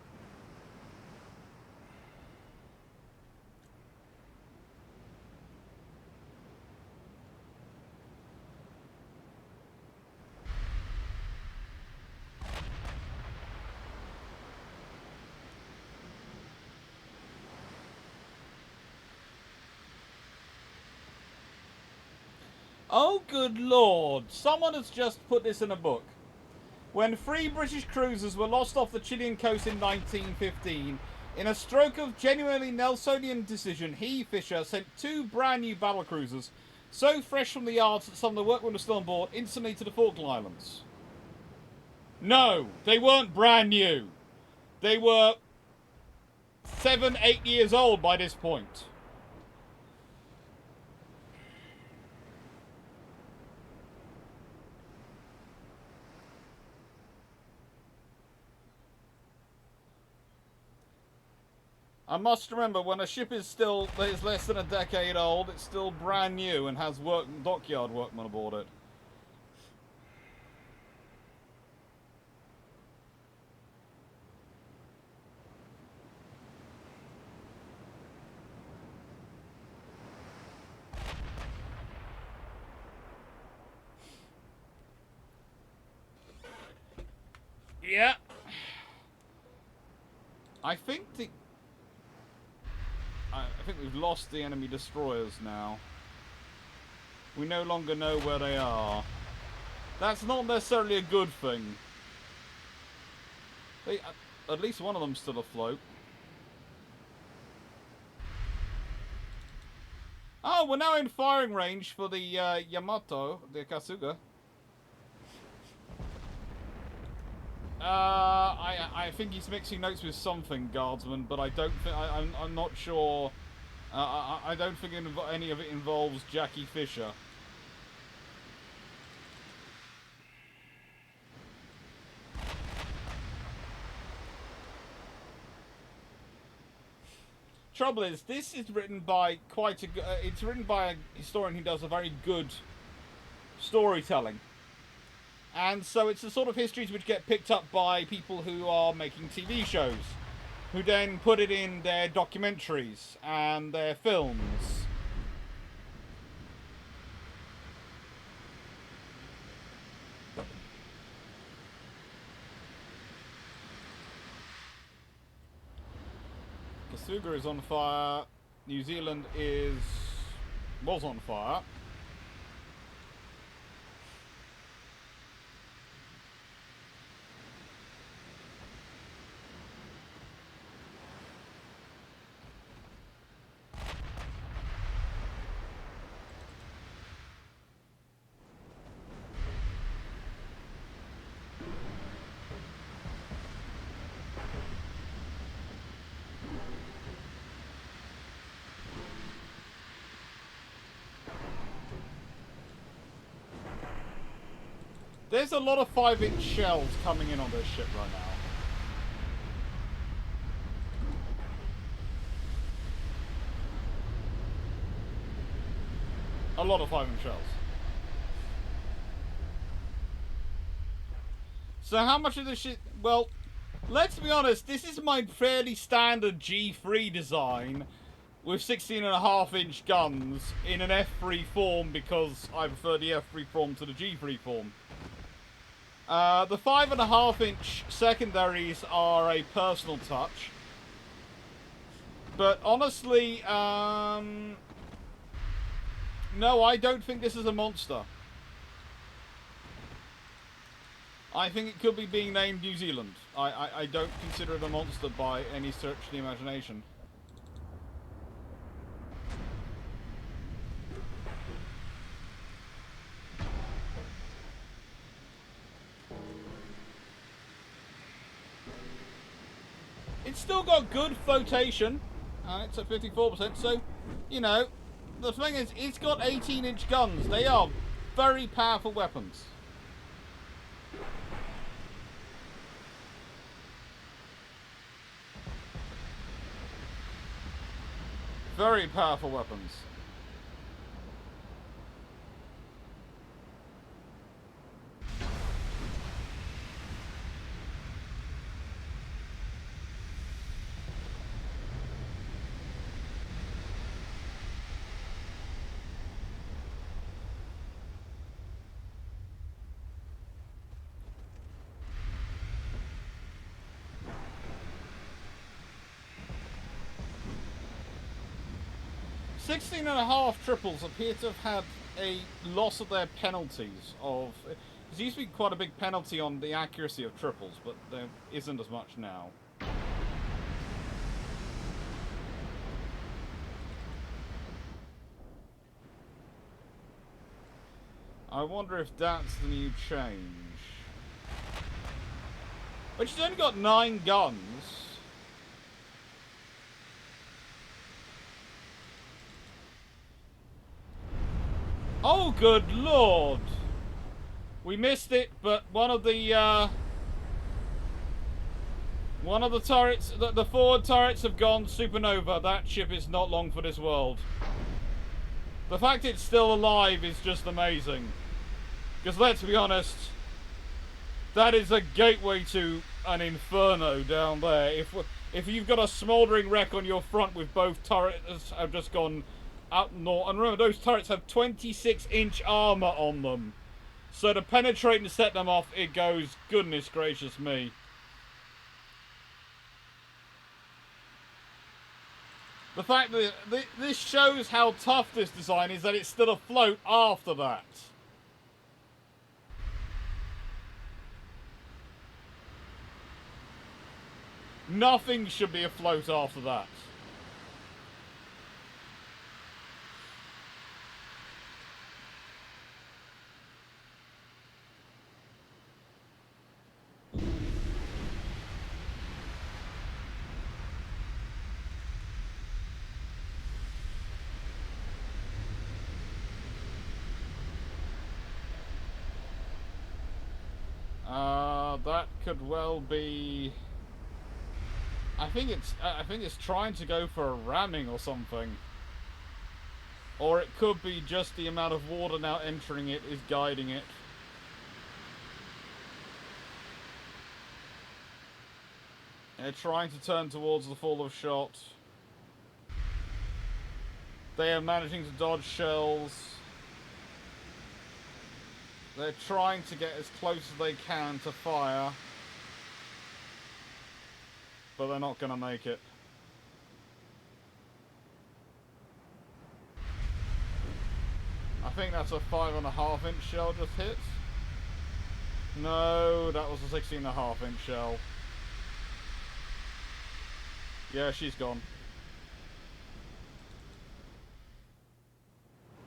Oh, good lord. Someone has just put this in a book. When 3 British cruisers were lost off the Chilean coast in 1915, in a stroke of genuinely Nelsonian decision, he, Fisher, sent 2 brand new battle cruisers, so fresh from the yards that some of the workmen were still on board, instantly to the Falkland Islands. No, they weren't brand new. They were 7, 8 years old by this point. I must remember, when a ship is less than a decade old, it's still brand new and has dockyard workmen aboard it. Yeah. I think we've lost the enemy destroyers now. We no longer know where they are. That's not necessarily a good thing. At least one of them's still afloat. Oh, we're now in firing range for the Yamato, the Kasuga. I think he's mixing notes with something, Guardsman, but I don't think I'm not sure. I don't think any of it involves Jackie Fisher. Trouble is, this is written by it's written by a historian who does a very good storytelling. And so it's the sort of histories which get picked up by people who are making TV shows, who then put it in their documentaries and their films. Kasuga is on fire. New Zealand was on fire. There's a lot of 5-inch shells coming in on this ship right now. A lot of 5-inch shells. So how much of this shit... Well, let's be honest, this is my fairly standard G3 design with 16.5-inch guns in an F3 form because I prefer the F3 form to the G3 form. The 5.5-inch secondaries are a personal touch. But honestly, no, I don't think this is a monster. I think it could be being named New Zealand. I don't consider it a monster by any stretch of the imagination. It's still got good flotation. It's at 54%, so, you know, the thing is, it's got 18-inch guns. They are very powerful weapons. Very powerful weapons. .5 triples appear to have had a loss of their penalties of... There used to be quite a big penalty on the accuracy of triples, but there isn't as much now. I wonder if that's the new change. But she's only got 9 guns. Oh, good lord! We missed it, but one of the turrets, the forward turrets have gone supernova. That ship is not long for this world. The fact it's still alive is just amazing. Because let's be honest, that is a gateway to an inferno down there. If you've got a smouldering wreck on your front with both turrets have just gone up north, and remember those turrets have 26-inch armor on them. So to penetrate and set them off, it goes, goodness gracious me. The fact that this shows how tough this design is, that it's still afloat after that. Nothing should be afloat after that. That could well be. I think it's trying to go for a ramming or something. Or it could be just the amount of water now entering it is guiding it. They're trying to turn towards the fall of shot. They are managing to dodge shells. They're trying to get as close as they can to fire. But they're not going to make it. I think that's a 5.5-inch shell just hit. No, that was a 16.5-inch shell. Yeah, she's gone.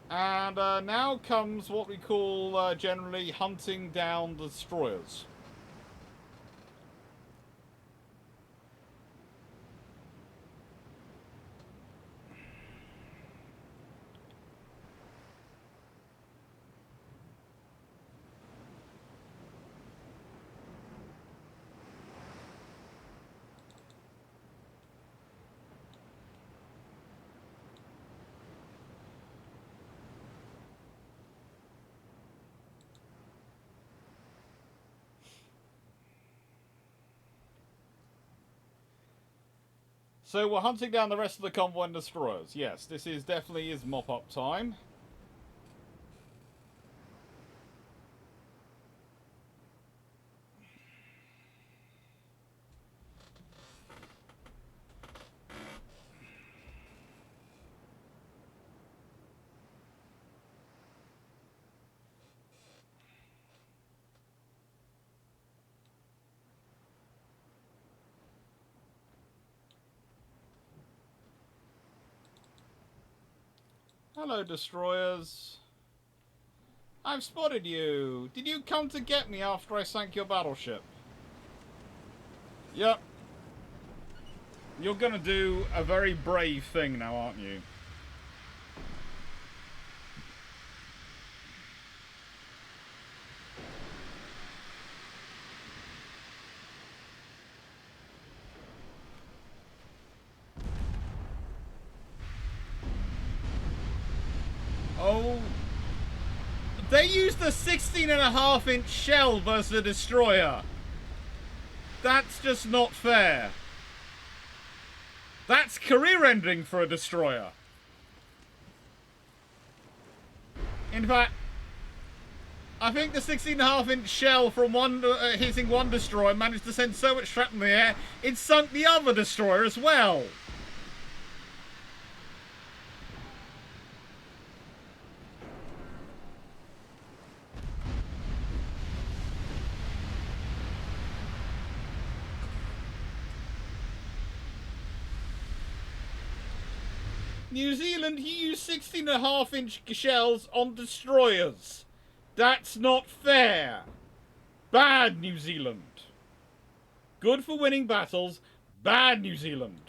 And now comes what we call generally hunting down the destroyers. So we're hunting down the rest of the convoy and destroyers. Yes, this is definitely is mop-up time. Hello, destroyers. I've spotted you. Did you come to get me after I sank your battleship? Yep. You're gonna do a very brave thing now, aren't you? Oh. They used a 16.5-inch shell versus a destroyer. That's just not fair. That's career ending for a destroyer. In fact, I think the 16.5-inch shell from hitting one destroyer managed to send so much shrapnel in the air, it sunk the other destroyer as well. New Zealand, you use 16.5-inch shells on destroyers. That's not fair. Bad, New Zealand. Good for winning battles. Bad, New Zealand.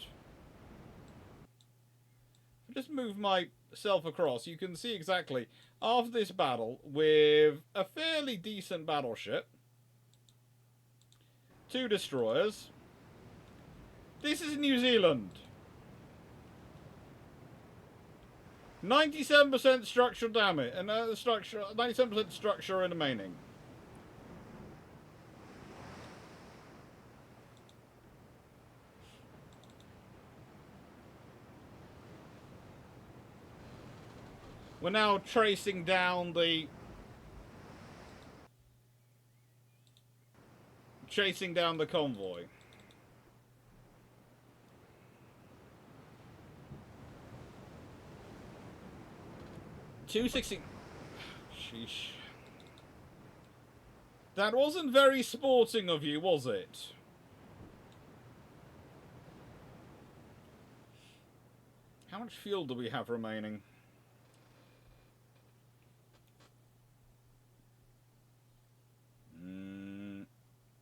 Just move myself across. You can see exactly after this battle with a fairly decent battleship, 2 destroyers. This is New Zealand. 97% structural damage and 97% structure remaining. We're now tracing down the chasing down the convoy. $260. Sheesh. That wasn't very sporting of you, was it? How much fuel do we have remaining?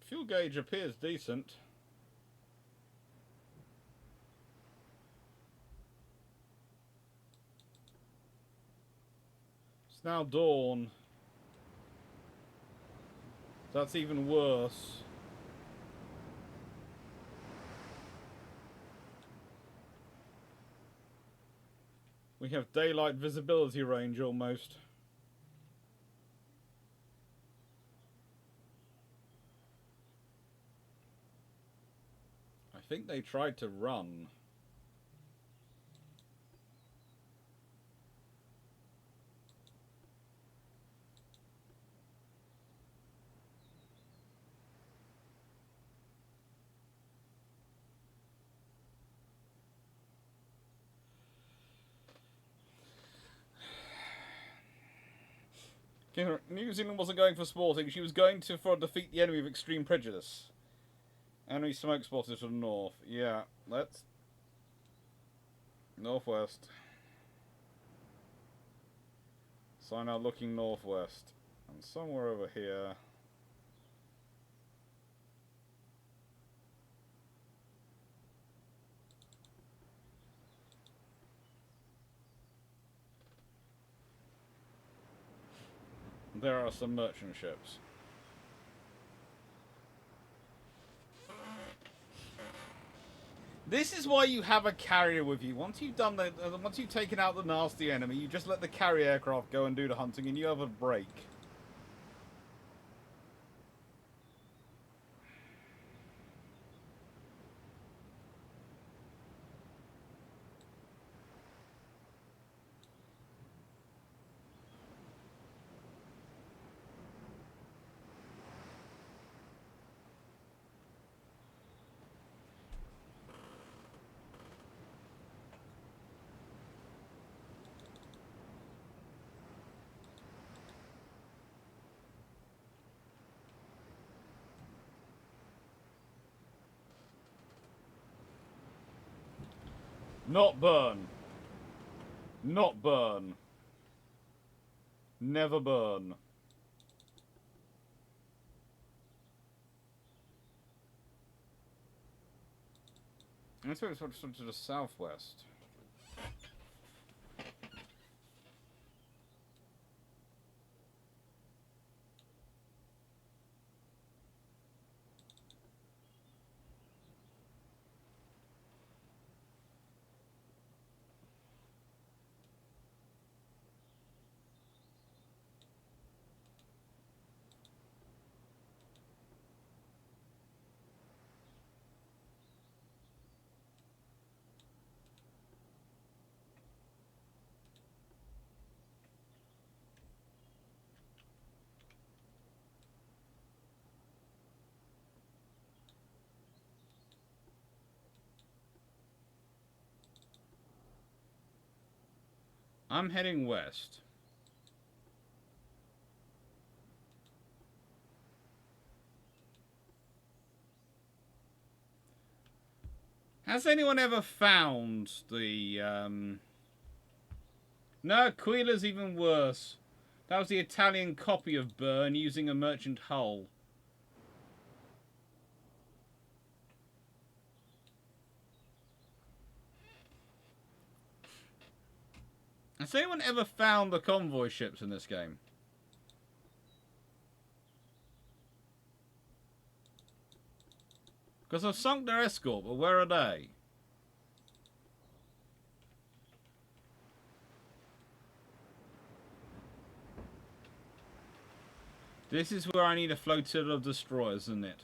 Fuel gauge appears decent. It's now dawn. That's even worse. We have daylight visibility range almost. I think they tried to run. New Zealand wasn't going for sporting, she was going for defeat the enemy of extreme prejudice. Enemy smoke spotted to the north. Yeah, let's... Northwest. So now looking northwest. And somewhere over here... there are some merchant ships. This is why you have a carrier with you. Once you've done once you've taken out the nasty enemy, you just let the carrier aircraft go and do the hunting, and you have a break. Not burn. Not burn. Never burn. Let's go to the southwest. I'm heading west. Has anyone ever found the, No, Aquila's even worse. That was the Italian copy of Burn using a merchant hull. Has anyone ever found the convoy ships in this game? Because I've sunk their escort, but where are they? This is where I need a flotilla of destroyers, isn't it?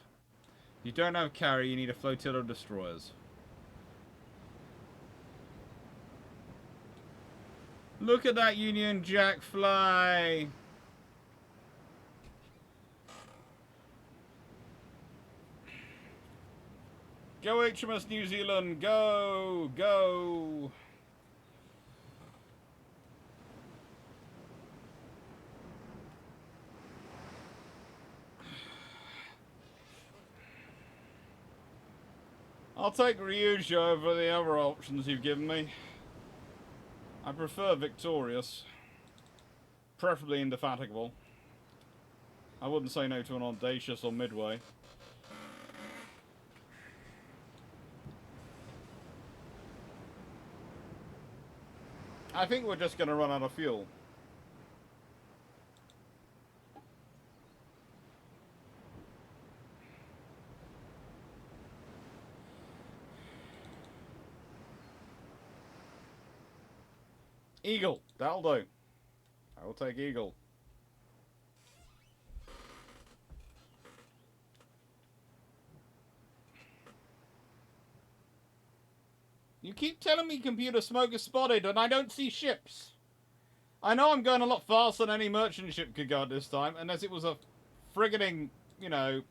You don't have carry, you need a flotilla of destroyers. Look at that Union Jack fly! Go HMS New Zealand, go, go. I'll take Ryuja over the other options you've given me. I prefer Victorious. Preferably Indefatigable. I wouldn't say no to an Audacious or Midway. I think we're just going to run out of fuel. Eagle, that'll do. I will take Eagle. You keep telling me computer smoke is spotted and I don't see ships. I know I'm going a lot faster than any merchant ship could go at this time, unless it was a frigating, you know,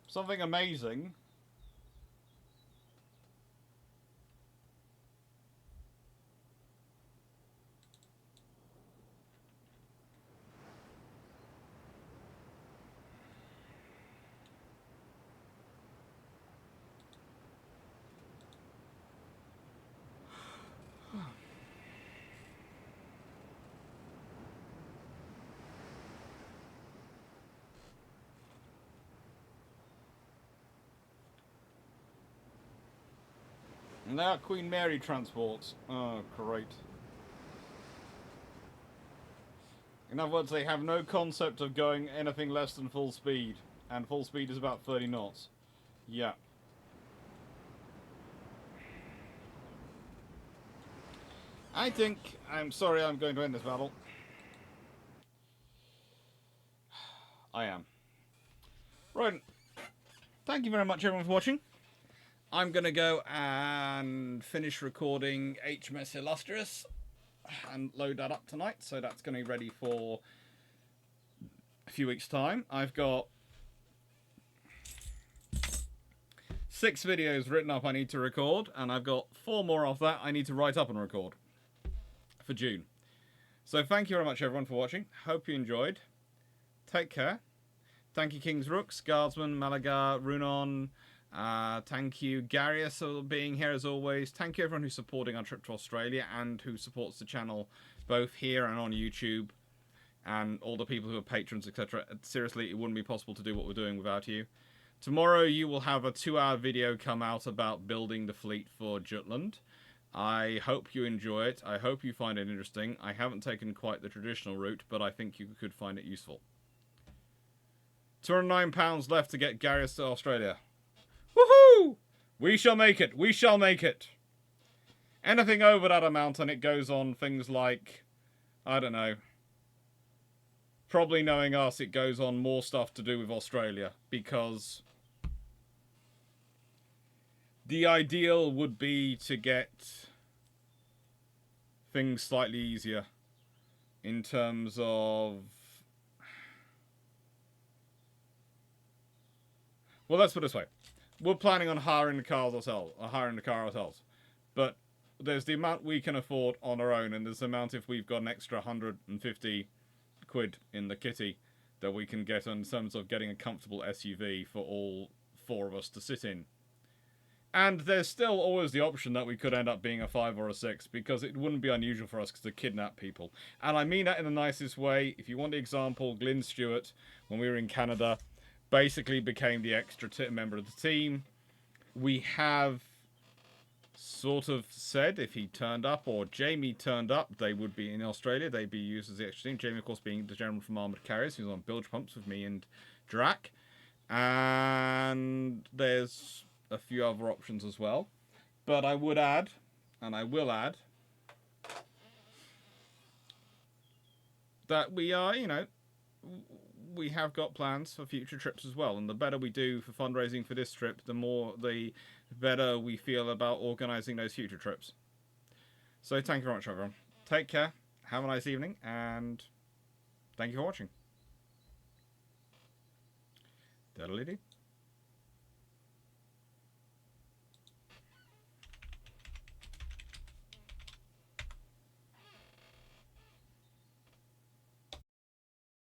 something amazing. And they are Queen Mary transports. Oh, great. In other words, they have no concept of going anything less than full speed. And full speed is about 30 knots. Yeah. I'm sorry I'm going to end this battle. I am. Right. Thank you very much everyone for watching. I'm going to go and finish recording HMS Illustrious and load that up tonight. So that's going to be ready for a few weeks' time. I've got 6 videos written up I need to record, and I've got 4 more of that I need to write up and record for June. So thank you very much everyone for watching. Hope you enjoyed. Take care. Thank you King's Rooks, Guardsman, Malaga, Runon. Thank you Garius for being here as always. Thank you everyone who's supporting our trip to Australia and who supports the channel both here and on YouTube, and all the people who are patrons, etc. Seriously, it wouldn't be possible to do what we're doing without you. Tomorrow you will have a 2-hour video come out about building the fleet for Jutland. I hope you enjoy it. I hope you find it interesting. I haven't taken quite the traditional route, but I think you could find it useful. £209 left to get Garius to Australia. Woohoo! We shall make it. We shall make it. Anything over that amount and it goes on things like, I don't know. Probably knowing us, it goes on more stuff to do with Australia, because the ideal would be to get things slightly easier in terms of... Well, let's put it this way. We're planning on hiring the car ourselves. But there's the amount we can afford on our own, and there's the amount if we've got an extra 150 quid in the kitty that we can get in terms of getting a comfortable SUV for all 4 of us to sit in. And there's still always the option that we could end up being a 5 or a 6, because it wouldn't be unusual for us to kidnap people. And I mean that in the nicest way. If you want the example, Glyn Stewart, when we were in Canada, basically became the extra member of the team. We have sort of said if he turned up or Jamie turned up, they would be in Australia. They'd be used as the extra team. Jamie, of course, being the general from Armoured Carriers, who's on bilge pumps with me and Drac. And there's a few other options as well. But I would add, and I will add, that we are, you know, we have got plans for future trips as well, and the better we do for fundraising for this trip, the better we feel about organising those future trips. So thank you very much everyone. Take care, have a nice evening, and thank you for watching. Diddly-dee.